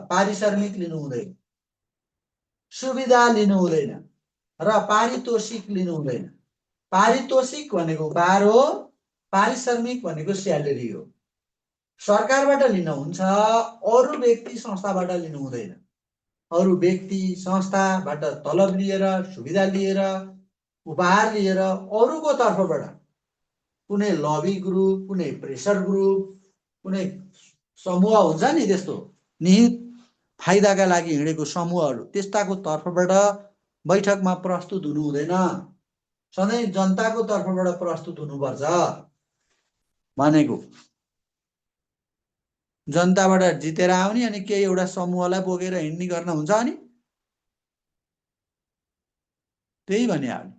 पारिश्रमिक लिनु हुँदैन, सुविधा लिनु हुँदैन र पारितोषिक लिनु हुँदैन। पारितोषिक भनेको उपहार हो, पारिश्रमिक भनेको स्यालेरी हो। सरकारबाट लिन हुन्छ, अरू व्यक्ति संस्थाबाट लिनु हुँदैन। अरू व्यक्ति संस्थाबाट तलब लिएर, सुविधा लिएर, उपहार लिएर अरूको तर्फबाट कुनै लबी ग्रुप, कुनै प्रेसर ग्रुप, कुनै समूह हुन्छ नि त्यस्तो निहित फाइदाका लागि हिँडेको समूहहरू, त्यस्ताको तर्फबाट बैठकमा प्रस्तुत हुनु हुँदैन। सधैँ जनताको तर्फबाट प्रस्तुत हुनुपर्छ भनेको। जनताबाट जितेर आउने अनि केही एउटा समूहलाई बोकेर हिँड्ने गर्न हुन्छ अनि त्यही भने हामी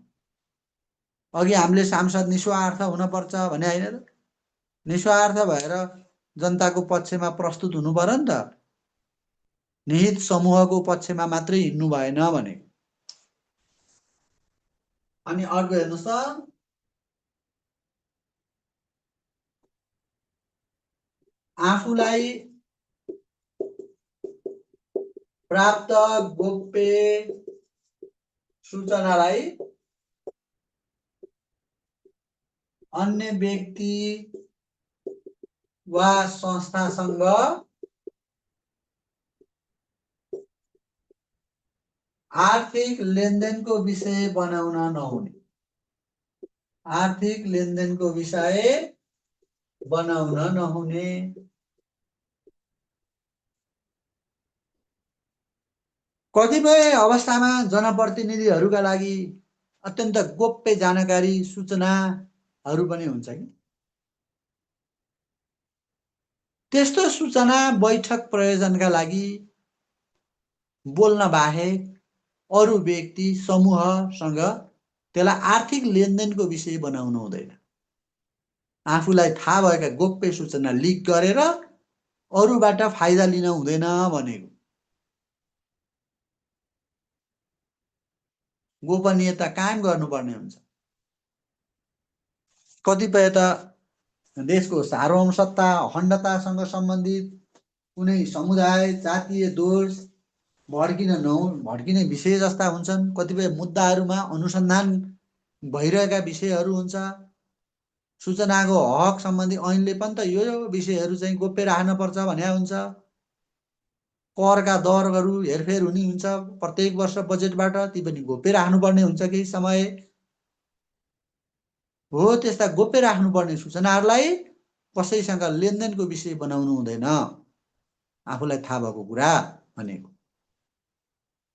अघि हामीले सांसद निस्वार्थ हुनुपर्छ भने हैन त। निस्वार्थ भएर जनताको पक्षमा प्रस्तुत हुनु पर्यो नि त, निहित समूहको पक्षमा मात्रै हिँड्नु भएन भने। अनि अर्को हेर्नुस् त, आफूलाई प्राप्त गोप्य सूचनालाई अन्य व्यक्ति वा संस्थासँग आर्थिक लेनदेनको विषय बनाउन नहुने। आर्थिक लेनदेनको विषय बनाउन नहुने। कतिपय अवस्थामा जनप्रतिनिधिहरूका लागि अत्यन्त गोप्य जानकारी सूचनाहरू पनि हुन्छ कि त्यस्तो सूचना बैठक प्रयोजनका लागि बोल्न बाहेक अरू व्यक्ति समूहसँग त्यसलाई आर्थिक लेनदेनको विषय बनाउनु हुँदैन। आफूलाई थाहा भएका गोप्य सूचना लिक गरेर अरूबाट फाइदा लिन हुँदैन भनेको। गोपनीयता कायम गर्नुपर्ने हुन्छ। कतिपय त देशको सार्वभौमसत्ता अखण्डतासँग सम्बन्धित कुनै समुदाय जातीय दोष भड्किने विषय जस्ता हुन्छन्। कतिपय मुद्दाहरूमा अनुसन्धान भइरहेका विषयहरू हुन्छ। सूचनाको हक सम्बन्धी ऐनले पनि त यो विषयहरू चाहिँ गोप्य राख्नुपर्छ भने हुन्छ। करका दरहरू हेरफेर हुने हुन्छ प्रत्येक वर्ष बजेटबाट, ती पनि गोप्य राख्नुपर्ने हुन्छ केही समय। हो त्यस्ता गोप्य राख्नुपर्ने सूचनाहरूलाई कसैसँग लेनदेनको विषय बनाउनु हुँदैन। आफूलाई थाहा भएको कुरा भनेको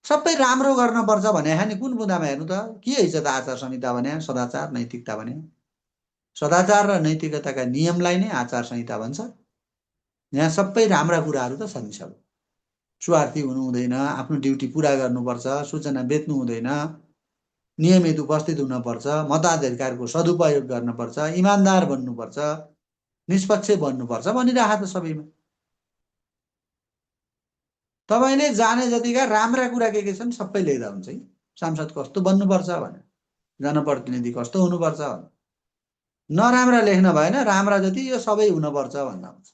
सबै राम्रो गर्नुपर्छ भने नि कुन बुँदामा हेर्नु त के हैछ त आचार संहिता भने? सदाचार नैतिकता भने। सदाचार र नैतिकताका नियमलाई नै आचार संहिता भन्छ। यहाँ सबै राम्रा कुराहरू त छन्। सब स्वार्थी हुनु हुँदैन, आफ्नो ड्युटी पुरा गर्नुपर्छ, सूचना बेच्नु हुँदैन, नियमित उपस्थित हुनुपर्छ, मताधिकारको सदुपयोग गर्नुपर्छ, इमानदार बन्नुपर्छ, निष्पक्ष बन्नुपर्छ भनिराख त सबैमा। तपाईले जाने जतिका राम्रा कुरा के छन् सबै लेख्दा हुन्छ है। सांसद कस्तो बन्नुपर्छ भने, जनप्रतिनिधि कस्तो हुनुपर्छ भने। नराम्रा लेख्न भएन, राम्रा जति यो सबै हुनुपर्छ भन्दा हुन्छ।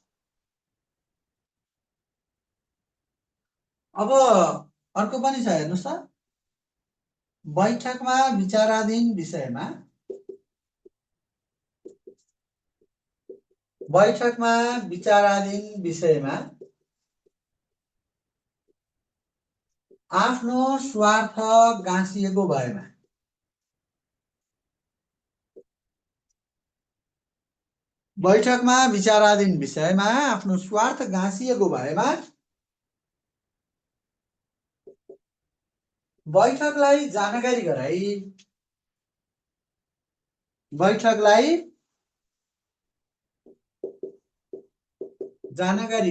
अब अर्को पनि छ हेर्नुस् त, बैठकमा विचाराधीन विषयमा आफ्नो स्वार्थ गाँसिएको भएमा आफ्नो स्वार्थ गाँसिएको भएमा बैठकलाई जानकारी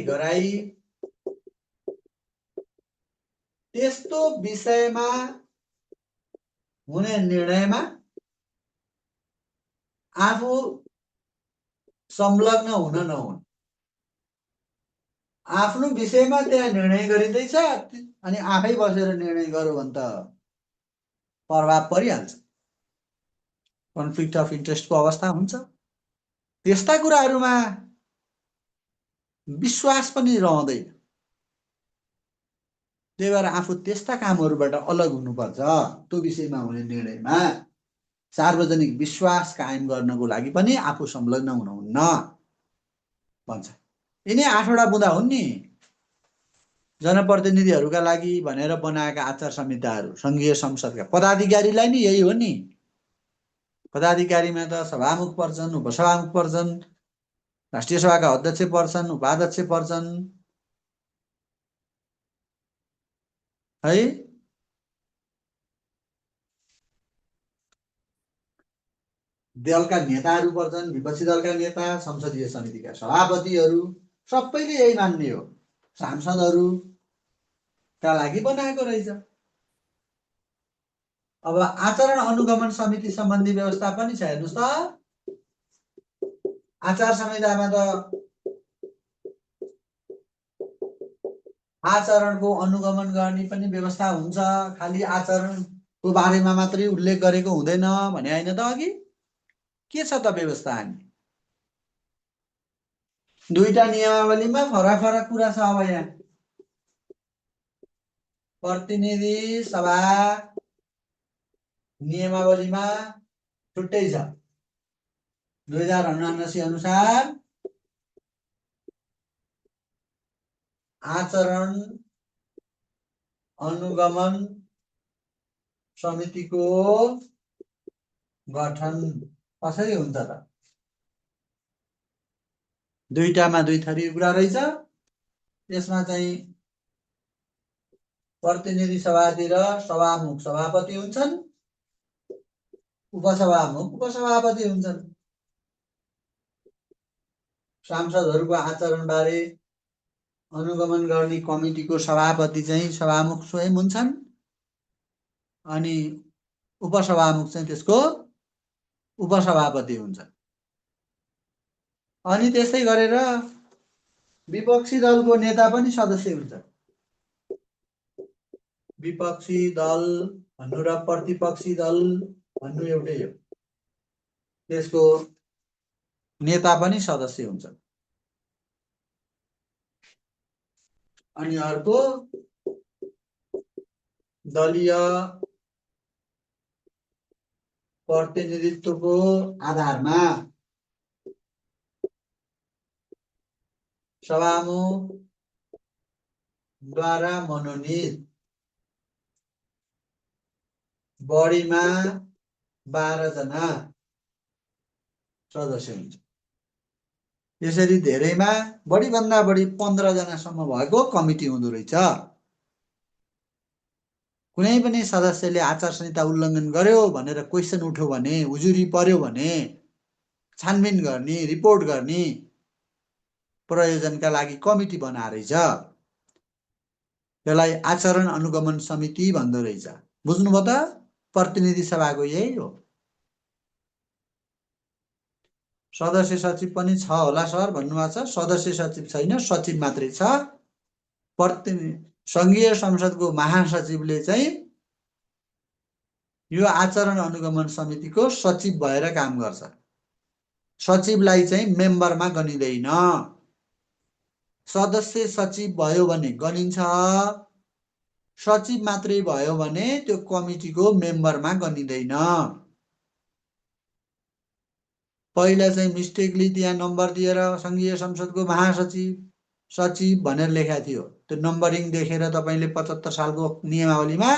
गराई त्यस्तो विषयमा हुने निर्णयमा आफू संलग्न हुन नहुन्। आफ्नो विषयमा त्यहाँ निर्णय गरिँदैछ अनि आफै बसेर निर्णय गरौँ भने त प्रभाव परिहाल्छ, कन्फ्लिक्ट अफ इन्ट्रेस्टको अवस्था हुन्छ। त्यस्ता कुराहरूमा विश्वास पनि रहँदैन। त्यही भएर आफू त्यस्ता कामहरूबाट अलग हुनुपर्छ। त्यो विषयमा हुने निर्णयमा सार्वजनिक विश्वास कायम गर्नको लागि पनि आफू संलग्न हुनुहुन्न भन्छ। यिनै 8वटा बुँदा हुन् नि जनप्रतिनिधिहरूका लागि भनेर बनाएका आचार संहिताहरू। संघीय संसदका पदाधिकारीलाई नि यही हो नि। पदाधिकारीमा त सभामुख पर्छन्, उपसभामुख पर्छन्, राष्ट्रिय सभाका अध्यक्ष पर्छन्, उपाध्यक्ष पर्छन् है। दलका नेताहरू पर्छन्, विपक्षी दलका नेता, संसदीय समितिका सभापतिहरू सबैले यही मान्ने हो। सांसदहरूका लागि बनाएको रहेछ। अब आचरण अनुगमन समिति सम्बन्धी व्यवस्था पनि छ हेर्नुस् त। आचार संहितामा त आचरणको अनुगमन गर्ने पनि व्यवस्था हुन्छ। खालि आचरणको बारेमा मात्रै उल्लेख गरेको हुँदैन भने हैन त। अघि के छ त व्यवस्था? हामी 2टा नियमावलीमा फरक फरक कुरा छ। अब यहाँ प्रतिनिधि सभा नियमावलीमा छुट्टै छ। 2079 अनुसार आचरण अनुगमन समितिको गठन कसरी हुन्छ त? 2टामा 2 थरी कुरा रहेछ। यसमा चाहिँ प्रतिनिधि सभातिर सभामुख सभापति हुन्छन्, उपसभामुख उपसभापति हुन्छन्। सांसदहरूको आचरणबारे अनुगमन गर्ने कमिटीको सभापति चाहिँ सभामुख स्वयं हुन्छन् अनि उपसभामुख चाहिँ त्यसको उपसभापति हुन्छन्। अनि त्यस्तै गरेर विपक्षी दलको नेता पनि सदस्य हुन्छ। विपक्षी दल भन्नु र प्रतिपक्षी दल भन्नु एउटै हो। त्यसको नेता पनि सदस्य हुन्छ। अनि अर्को दलीय प्रतिनिधित्वको आधारमा सभामुखद्वारा मनोनित बढीमा 12 जना सदस्य हुन्छ। यसरी धेरैमा बढीभन्दा बढी 15 जनासम्म भएको कमिटी हुँदो रहेछ। कुनै पनि सदस्यले आचार संहिता उल्लङ्घन गर्यो भनेर क्वेसन उठ्यो भने, उजुरी पर्यो भने छानबिन गर्ने, रिपोर्ट गर्ने प्रयोजनका लागि कमिटी बनाएर रहेछ। त्यसलाई आचरण अनुगमन समिति भन्दो रहेछ। बुझ्नुभयो त? प्रतिनिधि सभाको यही हो। सदस्य सचिव पनि छ होला सर भन्नुभएको छ। सदस्य सचिव छैन, सचिव मात्रै छ। संघीय संसदको महासचिवले चाहिँ यो आचरण अनुगमन समितिको सचिव भएर काम गर्छ। सचिवलाई चाहिँ मेम्बरमा गनिँदैन। सदस्य सचिव भयो भने गनिन्छ, सचिव मात्रै भयो भने त्यो कमिटीको मेम्बरमा गनिँदैन। पहिला चाहिँ मिस्टेकली त्यहाँ नम्बर दिएर संघीय संसदको महासचिव सचिव भनेर लेखेको थियो। त्यो नम्बरिङ देखेर तपाईले 75 सालको नियमावलीमा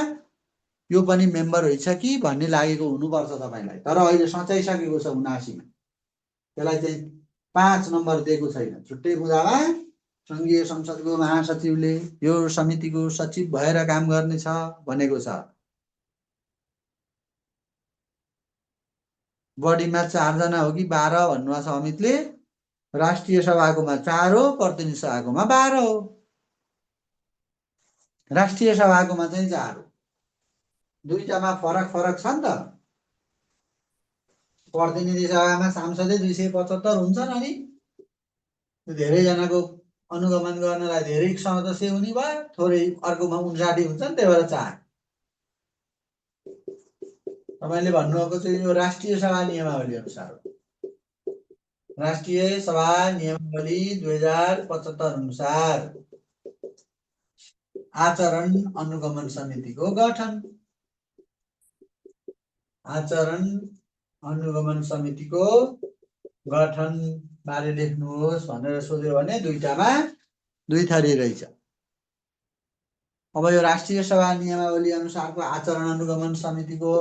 यो पनि मेम्बर होइन कि भन्ने लागेको हुनुपर्छ तपाईलाई। तर अहिले सच्याइसकेको छ 79 मा। त्यसलाई चाहिँ 5 नम्बर दिएको छैन। छुट्टै बुँदामा संघीय संसदको महासचिवले यो समितिको सचिव भएर काम गर्नेछ भनेको छ। बढीमा 4 जना हो कि 12 भन्नुभएको छ अमितले। राष्ट्रिय सभाकोमा 4 हो, प्रतिनिधि सभाकोमा 12 हो। राष्ट्रिय सभाकोमा चाहिँ 4 हो। दुईटामा फरक छ नि त। प्रतिनिधि सभामा सांसदै 275 हुन्छन् अनि धेरै जनाको अनुगमन गर्नलाई धेरै सदस्य हुने भयो, थोरै अर्कोमा 59 हुन्छन्, त्यही भएर 4। तपाईले भन्नुभएको चाहिँ यो राष्ट्रिय सभा नियमावली अनुसार हो। राष्ट्रिय सभा नियमावली 2075 अनुसार आचरण अनुगमन समितिको गठन। आचरण अनुगमन समितिको गठन बारे लेख्नुहोस् भनेर सोध्यो भने दुईटामा दुई थरी रहेछ। अब यो राष्ट्रिय सभा नियमावली अनुसारको आचरण अनुगमन समितिको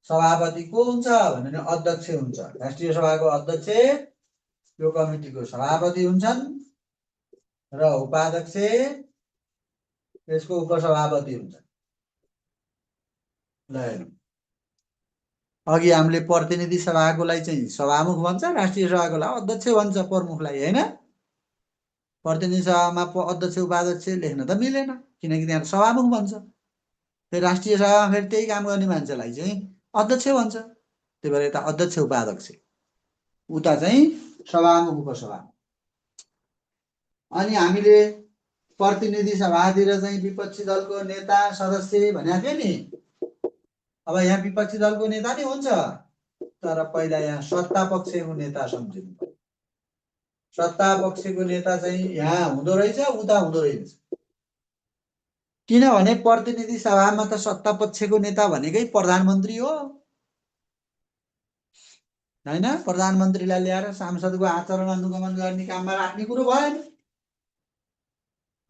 सभापति को हुन्छ भने अध्यक्ष हुन्छ। राष्ट्रिय सभाको अध्यक्ष यो कमिटीको सभापति हुन्छन् र उपाध्यक्ष यसको उपसभापति हुन्छन्। ल हेर्नु, अघि हामीले प्रतिनिधि सभाकोलाई चाहिँ सभामुख भन्छ, राष्ट्रिय सभाकोलाई अध्यक्ष भन्छ, प्रमुखलाई हैन। प्रतिनिधि सभामा अध्यक्ष उपाध्यक्ष लेख्न त मिलेन किनकि त्यहाँ सभामुख भन्छ। फेरि राष्ट्रिय सभामा फेरि त्यही काम गर्ने मान्छेलाई चाहिँ अध्यक्ष भन्छ। त्यही भएर यता अध्यक्ष उपाध्यक्ष, उता चाहिँ सभामुख उपसभामुख। अनि हामीले प्रतिनिधि सभातिर चाहिँ विपक्षी दलको नेता सदस्य भनेको थियो नि। अब यहाँ विपक्षी दलको नेता नै हुन्छ, तर पहिला यहाँ सत्ता पक्षको नेता सम्झिनु पर्यो। सत्ता पक्षको नेता चाहिँ यहाँ हुँदो रहेछ, उता हुँदो रहेछ। किनभने प्रतिनिधि सभामा त सत्ता पक्षको नेता भनेकै प्रधानमन्त्री हो हैन। प्रधानमन्त्रीलाई ल्याएर सांसदको आचरण अनुगमन गर्ने काममा राख्ने कुरो भएन।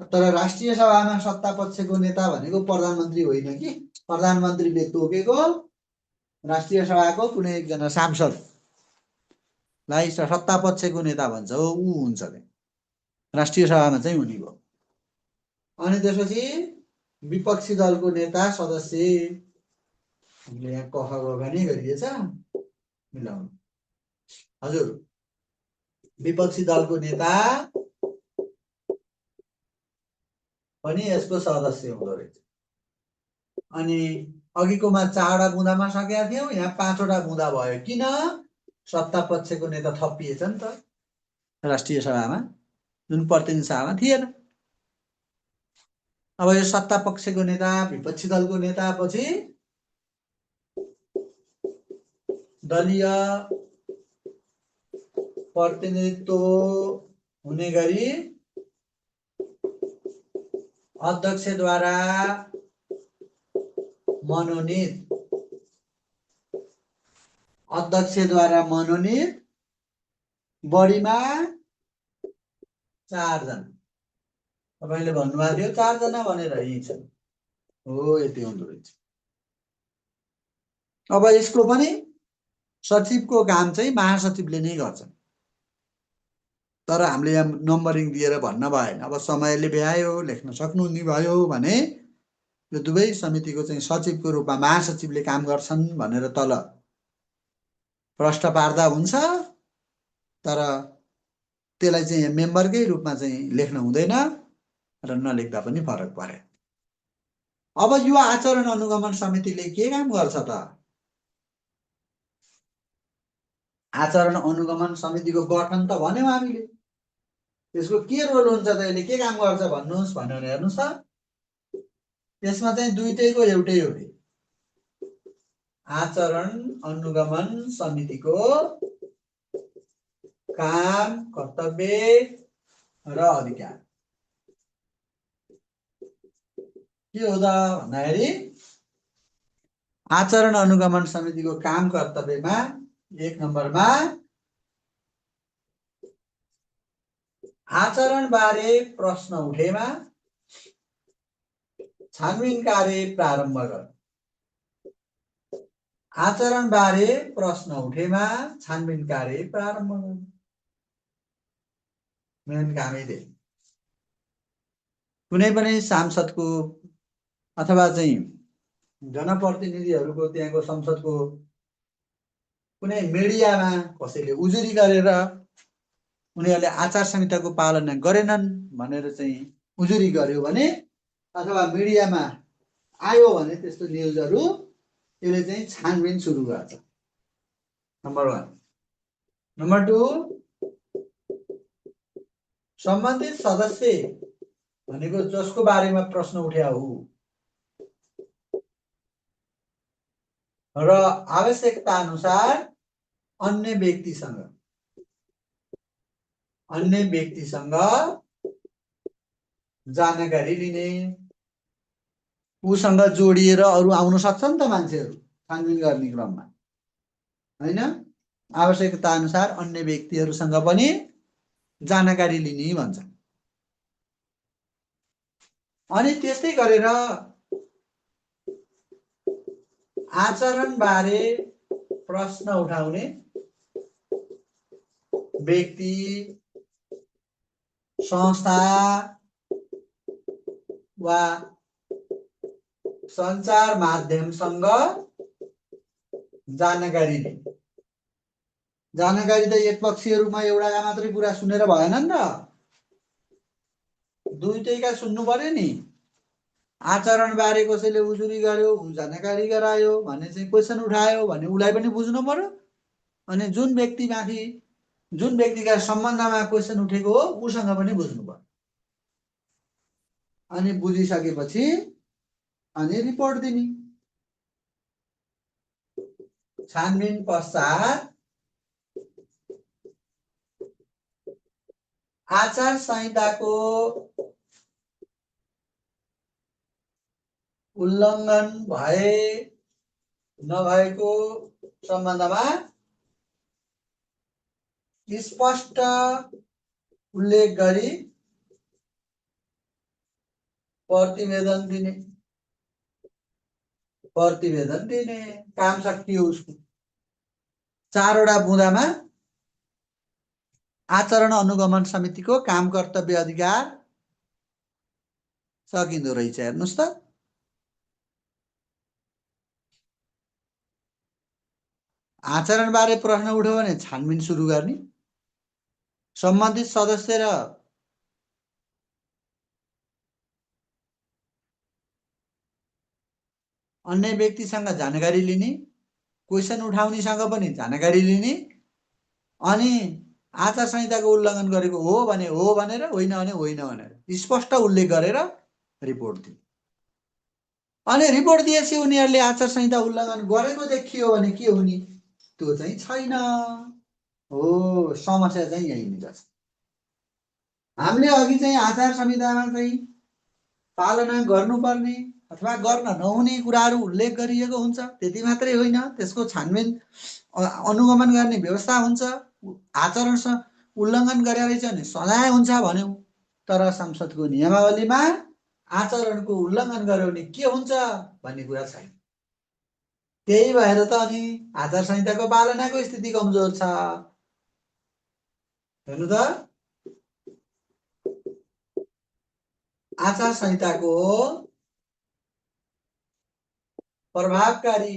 तर राष्ट्रिय सभामा सत्ता पक्षको नेता भनेको प्रधानमन्त्री होइन कि। प्रधानमन्त्रीले तोकेको राष्ट्रिय सभाको कुनै एकजना सांसदलाई सत्ता पक्षको नेता भन्छ हो, ऊ हुन्छ राष्ट्रिय सभामा चाहिँ हुने भयो। अनि त्यसपछि विपक्षी दलको नेता सदस्य, यहाँ कख गगनी गरिएछ मिलाउनु। हजुर विपक्षी दलको नेता पनि यसको सदस्य हुँदो रहेछ। अनि अघिकोमा 4वटा बुँदामा सकेका थियौँ, यहाँ 5वटा बुँदा भयो। किन? सत्ता पक्षको नेता थपिएछ नि त राष्ट्रिय सभामा, जुन प्रतिनिधि सभामा थिएन। अब यो सत्ता पक्षको नेता, विपक्षी दलको नेता पछि दलीय प्रतिनिधित्व हुने गरी अध्यक्षद्वारा मनोनित बढीमा 4 जना। तपाईले भन्नुभएको थियो 4 जना भनेर, यही छ हो, यति हुँदो रहेछ। अब यसको पनि सचिवको काम चाहिँ महासचिवले नै गर्छ। तर हामीले यहाँ नम्बरिङ दिएर भन्न भएन। अब समयले भ्यायो, लेख्न सक्नुहुने भयो भने यो दुवै समितिको चाहिँ सचिवको रूपमा महासचिवले काम गर्छन् भनेर तल प्रश्न पार्दा हुन्छ। तर त्यसलाई चाहिँ मेम्बरकै रूपमा चाहिँ लेख्न हुँदैन र नलेख्दा पनि फरक परे। अब यो आचरण अनुगमन समितिले के काम गर्छ त? आचरण अनुगमन समितिको गठन त भन्यौँ हामीले। त्यसको के रोल हुन्छ त, यसले के काम गर्छ भन्नुहोस् भन्यो भने हेर्नुहोस् त, त्यसमा चाहिँ दुईटैको एउटै हो। आचरण अनुगमन समितिको काम, कर्तव्य र अधिकार के हो त भन्दाखेरि, आचरण अनुगमन समितिको काम कर्तव्यमा 1 नम्बरमा आचरण बारे प्रश्न उठेमा छानबिन कार्य प्रारम्भ गर्नु। आचरण बारे प्रश्न उठेमा छानबिन कार्य प्रारम्भ गर्नु मेन कामै त्यही। कुनै पनि सांसदको अथवा चाहिँ जनप्रतिनिधिहरूको त्यहाँको संसदको कुनै मिडियामा कसैले उजुरी गरेर उनीहरूले आचार संहिताको पालना गरेनन् भनेर चाहिँ उजुरी गर्यो भने अथवा मिडियामा आयो भने त्यस्तो न्युजहरू, यसले चाहिँ छानबिन सुरु गर्छ। नम्बर 1। नम्बर 2, सम्बन्धित सदस्य भनेको जसको बारेमा प्रश्न उठ्या हो र आवश्यकता अनुसार अन्य व्यक्तिसँग जानकारी लिने, उसँग जोडिएर अरू आउन सक्छ नि त मान्छेहरू छानबिन गर्ने क्रममा, हैन? आवश्यकता अनुसार अन्य व्यक्तिहरूसँग पनि जानकारी लिने भन्छ। अनि त्यस्तै गरेर आचरण बारे प्रश्न उठाउने व्यक्ति, संस्था वा सञ्चार माध्यमसँग जानकारी लिने। जानकारी त एकपक्षीय रूपमा एउटाका मात्रै कुरा सुनेर भएन नि त, दुईटैका सुन्नु पर्यो नि। आचरण बारे कसैले उजुरी गर्यो, जानकारी गरायो भने चाहिँ क्वेसन उठायो भने उसलाई पनि बुझ्नु पर्यो। अनि जुन व्यक्तिका सम्बन्धमा क्वेसन उठेको हो उसँग पनि बुझ्नु पर्यो। अनि बुझिसकेपछि अनि रिपोर्ट दिने। छानबिन पश्चात आचार संहिताको उल्लङ्घन भए नभएको सम्बन्धमा स्पष्ट उल्लेख गरी प्रतिवेदन दिने काम सकियो उसको। 4वटा बुँदामा आचरण अनुगमन समितिको काम, कर्तव्य, अधिकार सकिँदो रहेछ। हेर्नुहोस् त, आचरण बारे प्रश्न उठ्यो भने छानबिन सुरु गर्ने, सम्बन्धित सदस्य र अन्य व्यक्तिसँग जानकारी लिने, क्वेसन उठाउनेसँग पनि जानकारी लिने, अनि आचार संहिताको उल्लङ्घन गरेको हो भने हो भनेर, होइन भने होइन भनेर स्पष्ट उल्लेख गरेर रिपोर्ट दिने। अनि रिपोर्ट दिएपछि उनीहरूले आचार संहिता उल्लङ्घन गरेको देखियो भने के हुने? त्यो चाहिँ छैन। हो, समस्या चाहिँ यहीँनिर छ। हामीले अघि चाहिँ आचार संहितामा चाहिँ पालना गर्नुपर्ने अथवा गर्न नहुने कुराहरू उल्लेख गरिएको हुन्छ। त्यति मात्रै होइन, त्यसको छानबिन अनुगमन गर्ने व्यवस्था हुन्छ। आचरण उल्लङ्घन गरेर रहेछ भने सजाय हुन्छ भन्यौँ। तर संसदको नियमावलीमा आचरणको उल्लङ्घन गर्यो भने के हुन्छ भन्ने कुरा छैन। त्यही भएर त अनि आचार संहिताको पालनाको स्थिति कमजोर छ। हेर्नु त, आचार संहिताको प्रभावकारी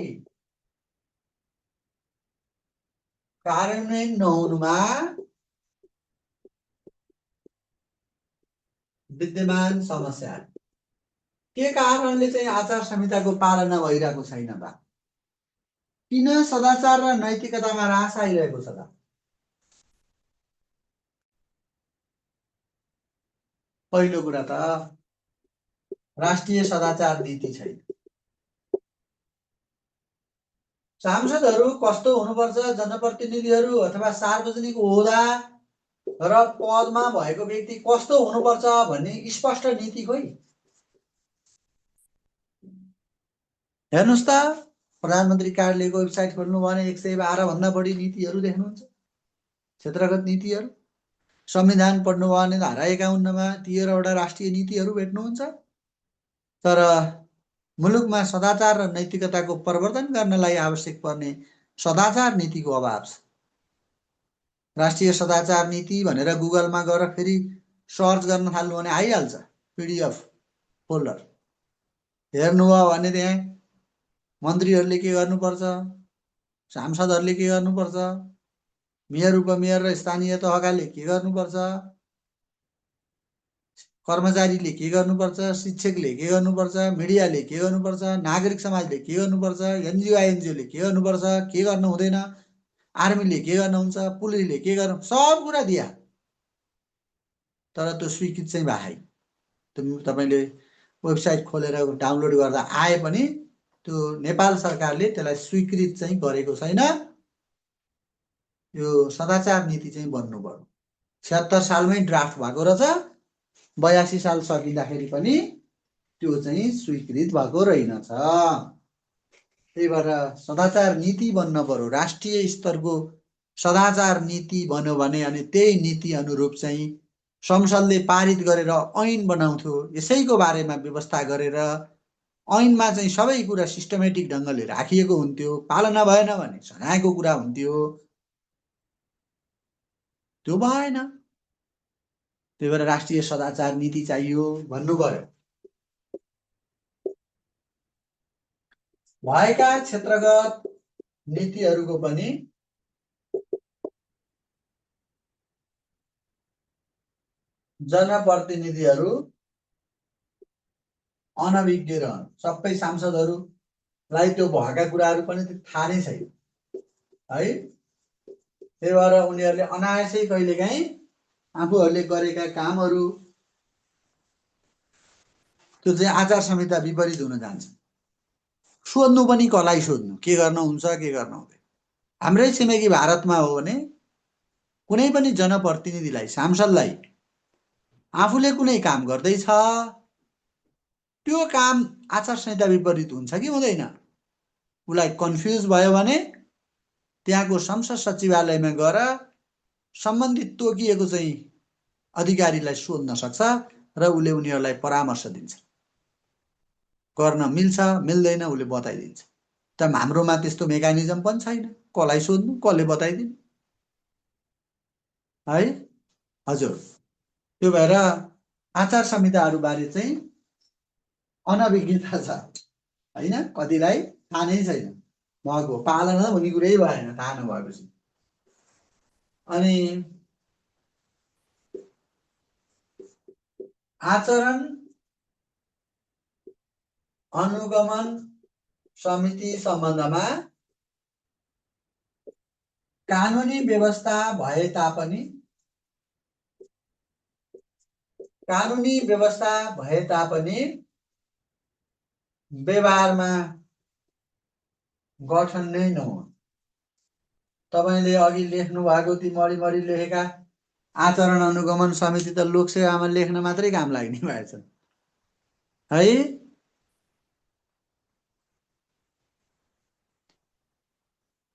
कार्यान्वयन नहुनुमा विद्यमान समस्या के कारणले चाहिँ आचार संहिताको पालना भइरहेको छैन त? किन सदाचार र नैतिकतामा ह्रास आइरहेको छ त? पहिलो कुरा त राष्ट्रिय सदाचार नीति छैन। सांसदहरू कस्तो हुनुपर्छ, जनप्रतिनिधिहरू अथवा सार्वजनिक ओहदा र पदमा भएको व्यक्ति कस्तो हुनुपर्छ भन्ने स्पष्ट नीति खोइ। हेर्नुहोस् त, प्रधानमन्त्री कार्यालयको वेबसाइट खोल्नु भने 112 भन्दा बढी नीतिहरू देख्नुहुन्छ, क्षेत्रगत नीतिहरू। संविधान पढ्नु भयो भने धारा 51 मा 13वटा राष्ट्रिय नीतिहरू भेट्नुहुन्छ। तर मुलुकमा सदाचार र नैतिकताको प्रवर्धन गर्नलाई आवश्यक पर्ने सदाचार नीतिको अभाव छ। राष्ट्रिय सदाचार नीति भनेर गुगलमा गएर फेरि सर्च गर्न थाल्नु भने आइहाल्छ PDF फोल्डर। हेर्नुभयो भने त्यहाँ मन्त्रीहरूले के गर्नुपर्छ, सांसदहरूले के गर्नुपर्छ, मेयर उपमेयर र स्थानीय तहकाले के गर्नुपर्छ, कर्मचारीले के गर्नुपर्छ, शिक्षकले के गर्नुपर्छ, मिडियाले के गर्नुपर्छ, नागरिक समाजले के गर्नुपर्छ, एनजिओले के गर्नुपर्छ, के गर्नु हुँदैन, आर्मीले के गर्न हुन्छ, पुलिसले के गर्नु, सब कुरा दिया। तर त्यो स्वीकृत चाहिँ भएन। तपाईले वेबसाइट खोलेर डाउनलोड गर्दा आए पनि त्यो नेपाल सरकारले त्यसलाई स्वीकृत चाहिँ गरेको छैन। यो सदाचार नीति चाहिँ बन्नु पर्यो। 76 सालमै ड्राफ्ट भएको रहेछ, 82 साल सकिँदाखेरि पनि त्यो चाहिँ स्वीकृत भएको रहेनछ। त्यही भएर सदाचार नीति बन्न पर्यो। राष्ट्रिय स्तरको सदाचार नीति बन्यो भने अनि त्यही नीति अनुरूप चाहिँ संसदले पारित गरेर ऐन बनाउँथ्यो। यसैको बारेमा व्यवस्था गरेर ऐनमा चाहिँ सबै कुरा सिस्टमेटिक ढङ्गले राखिएको हुन्थ्यो। पालना भएन भने सजायको कुरा हुन्थ्यो। त्यो भएन। त्यही भएर राष्ट्रिय सदाचार नीति चाहियो भन्नु पर्यो। भएका क्षेत्रगत नीतिहरूको पनि जनप्रतिनिधिहरू अनभिज्ञ रहन्। सबै सांसदहरूलाई त्यो भएका कुराहरू पनि थाहा नै छैन है। त्यही भएर उनीहरूले अनायासै कहिलेकाहीँ आफूहरूले गरेका कामहरू त्यो चाहिँ आचार संहिता विपरीत हुन जान्छ। सोध्नु पनि कसलाई सोध्नु, के गर्नुहुन्छ के गर्नु हुँदैन। हाम्रै छिमेकी भारतमा हो भने कुनै पनि जनप्रतिनिधिलाई, सांसदलाई आफूले कुनै काम गर्दैछ, त्यो काम आचार संहिता विपरीत हुन्छ कि हुँदैन, उसलाई कन्फ्युज भयो भने त्यहाँको संसद सचिवालयमा गएर सम्बन्धित तोकिएको चाहिँ अधिकारीलाई सोध्न सक्छ र उसले उनीहरूलाई परामर्श दिन्छ। गर्न मिल्छ मिल्दैन उसले बताइदिन्छ। तर हाम्रोमा त्यस्तो मेकानिजम पनि छैन। कसलाई सोध्नु, कसले बताइदिनु है। हजुर, त्यो भएर आचार संहिताहरू बारे चाहिँ अनभिज्ञता छ हैन। कतिलाई थाहा नै छैन भएको, पालना हुने कुरै भएन थाहा नभएपछि। अनि आचरण अनुगमन समिति सम्बन्धमा कानुनी व्यवस्था भए तापनि व्यवहारमा गठन नै नहुन्। तपाईले अघि लेख्नु भएको ती मडी लेखेका आचरण अनुगमन समिति त लोकसेवामा लेख्न मात्रै काम लाग्ने भएछ है।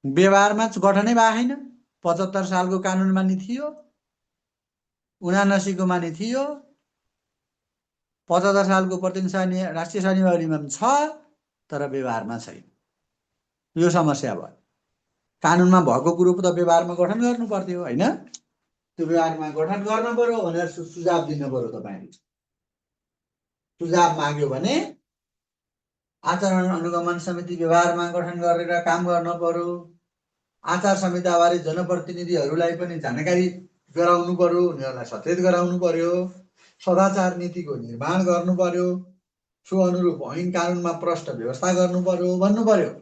व्यवहारमा गठनै भएको छैन। 75 सालको कानुनमा नि थियो, 79 को मा नि थियो, 75 सालको प्रतिनिधि राष्ट्रिय शनिवारीमा पनि छ, तर व्यवहारमा छैन। यो समस्या भयो। कानुनमा भएको कुरो त व्यवहारमा गठन गर्नु पर्थ्यो हैन? त्यो व्यवहारमा गठन गर्न पर्यो भनेर सुझाव दिनु पर्यो। तपाईले सुझाव माग्यो भने आचरण अनुगमन समिति व्यवहारमा गठन गरेर काम गर्न पर्यो। आचार संहिताबारे जनप्रतिनिधिहरूलाई पनि जानकारी गराउनु पर्यो, उनीहरूलाई सचेत गराउनु पर्यो। सदाचार नीतिको निर्माण गर्नु पर्यो, सो अनुरूप ऐन कानुनमा प्रष्ट व्यवस्था गर्नु पर्यो भन्नु पर्यो।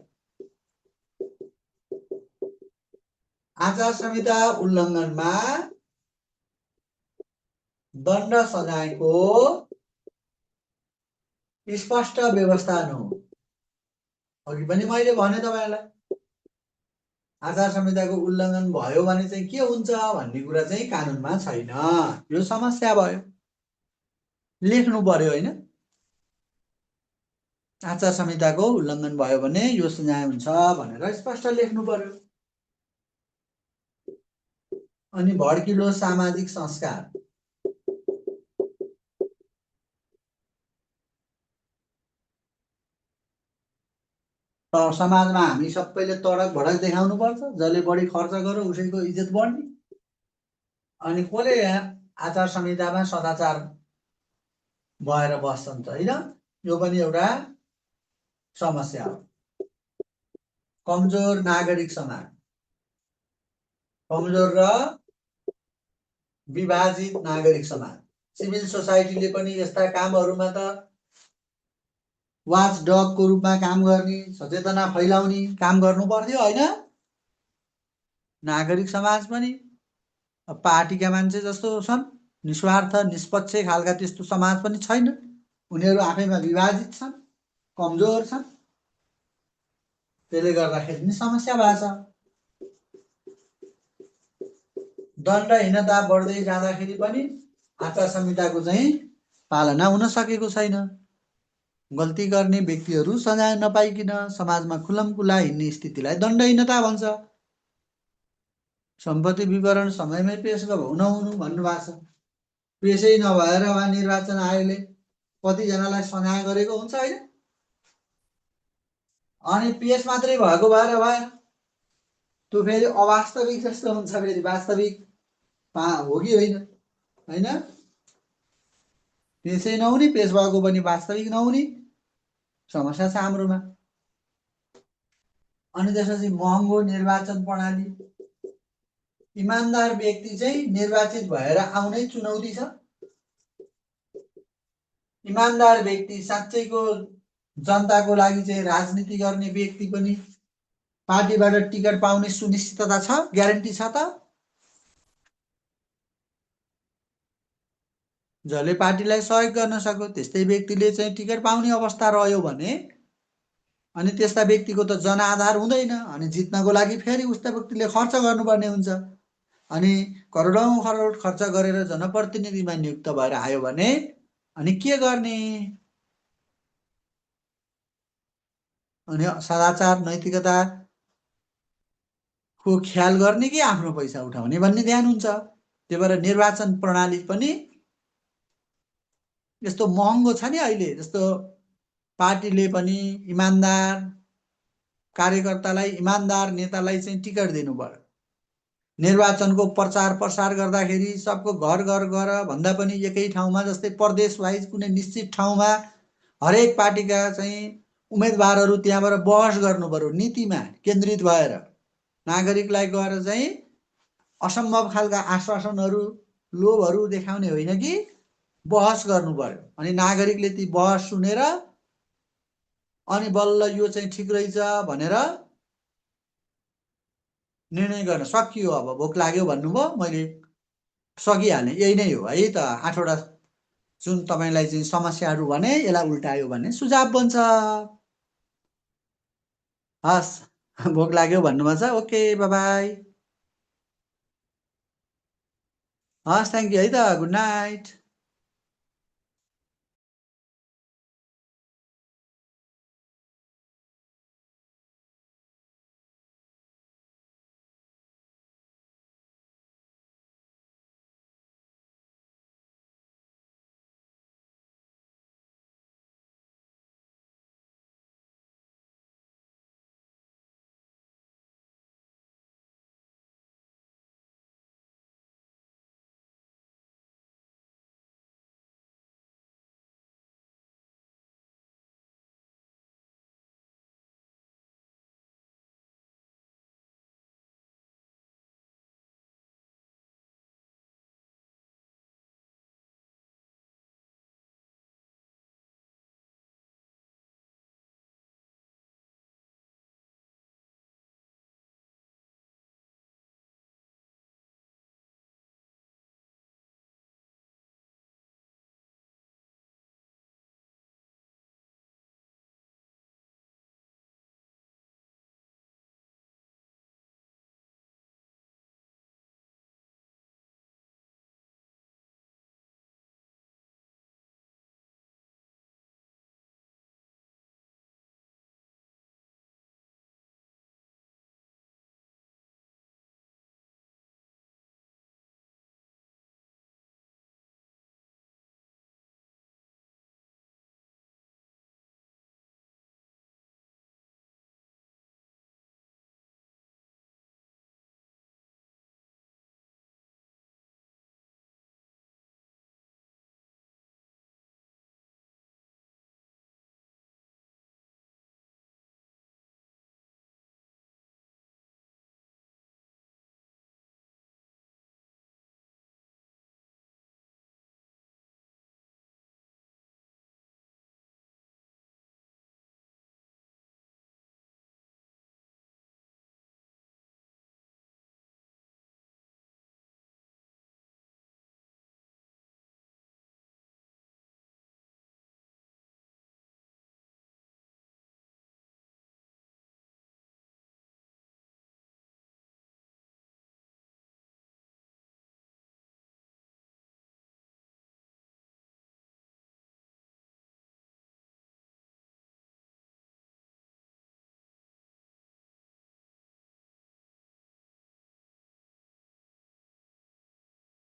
आचार संहिता उल्लङ्घनमा दण्ड सजायको स्पष्ट व्यवस्था नहुनु। अघि पनि मैले भने तपाईहरुलाई आचार संहिताको उल्लङ्घन भयो भने चाहिँ के हुन्छ भन्ने कुरा चाहिँ कानुनमा छैन। यो समस्या भयो, लेख्नु पर्यो हैन? आचार संहिताको उल्लङ्घन भयो भने यो सजाय हुन्छ भनेर स्पष्ट लेख्नु पर्यो। अनि भड्किलो सामाजिक संस्कार समाजमा हामी सबैले तडक भडक देखाउनु पर्छ। जसले बढी खर्च गर्यो उसैको इज्जत बढ्ने। अनि कसले आचार संहितामा सदाचार भएर बस्छन् त हैन? यो पनि एउटा समस्या हो। कमजोर नागरिक समाज, कमजोर र विभाजित नागरिक समाज। सिभिल सोसाइटीले पनि यस्ता कामहरुमा त वाच डग को रूपमा काम गर्ने, सचेतना फैलाउने काम गर्नु पर्थ्यो हैन? नागरिक समाज पनि पार्टीका मान्छे जस्तो छन्, निस्वार्थ निष्पक्ष खालका त्यस्तो समाज पनि छैन। उनीहरु आफैमा विभाजित छन्, कमजोर छन्। त्यसले गर्दाखेरि नि समस्या भएको छ। दण्डहीनता बढ्दै जाँदाखेरि पनि आचार संहिताको चाहिँ पालना हुन सकेको छैन। गल्ती गर्ने व्यक्तिहरु सजाय नपाइकिन समाजमा खुलमखुला हिँड्ने स्थितिलाई दण्डहीनता भन्छ। सम्पत्ति विवरण समयमै पेश नहुनु भन्नुभएको छ। पेशै नभएर वा निर्वाचन आयोगले कतिजनालाई सजाय गरेको हुन्छ हैन? अनि पेश मात्रै भएको भएर भएन। त्यो फेरि अवास्तविक जस्तो हुन्छ। फेरि वास्तविक हो कि होइन हैन? पेशै नहुने, पेश भएको पनि वास्तविक नहुने समस्या छ हाम्रोमा। अनि त्यसपछि महँगो निर्वाचन प्रणाली। इमानदार व्यक्ति चाहिँ निर्वाचित भएर आउनै चुनौती छ। इमानदार व्यक्ति साच्चैको जनताको लागि चाहिँ राजनीति गर्ने व्यक्ति पनि पार्टीबाट टिकट पाउने सुनिश्चितता छ, ग्यारेन्टी छ त? जसले पार्टीलाई सहयोग गर्न सक्यो त्यस्तै व्यक्तिले चाहिँ टिकट पाउने अवस्था रह्यो भने अनि त्यस्ता व्यक्तिको त जनआधार हुँदैन। अनि जित्नको लागि फेरि उस्ता व्यक्तिले खर्च गर्नुपर्ने हुन्छ। अनि करोडौं करोड खर्च गरेर जनप्रतिनिधिमा नियुक्त भएर आयो भने अनि के गर्ने? अनि सदाचार नैतिकता को ख्याल गर्ने कि आफ्नो पैसा उठाउने भन्ने ध्यान हुन्छ। त्यही भएर निर्वाचन प्रणाली पनि यस्तो महँगो छ नि अहिले। जस्तो पार्टीले पनि इमानदार कार्यकर्तालाई, इमानदार नेतालाई चाहिँ टिकट दिनु पर्यो। निर्वाचनको प्रचार प्रसार गर्दाखेरि सबको घर घर गएर भन्दा पनि एकै ठाउँमा, जस्तै प्रदेश वाइज कुनै निश्चित ठाउँमा हरेक पार्टीका चाहिँ उम्मेदवारहरू त्यहाँबाट बहस गर्नु पर्यो नीतिमा केन्द्रित भएर। नागरिकलाई गएर चाहिँ असम्भव खालका आश्वासनहरू, लोभहरू देखाउने होइन कि बहस गर्नु पर्यो अनि नागरिकले ती बहस सुनेर अनि बल्ल यो चाहिँ ठिक रहेछ भनेर निर्णय गर्न सकियो। अब भोक लाग्यो भन्नुभयो, मैले सकिहालेँ, यही नै हो है त। 8वटा जुन तपाईँलाई चाहिँ समस्याहरू भने यसलाई उल्टायो भने सुझाव बन्छ। हस्, भोक लाग्यो भन्नुभएको छ। Okay, by. हस्, थ्याङ्क यू है त। Good night.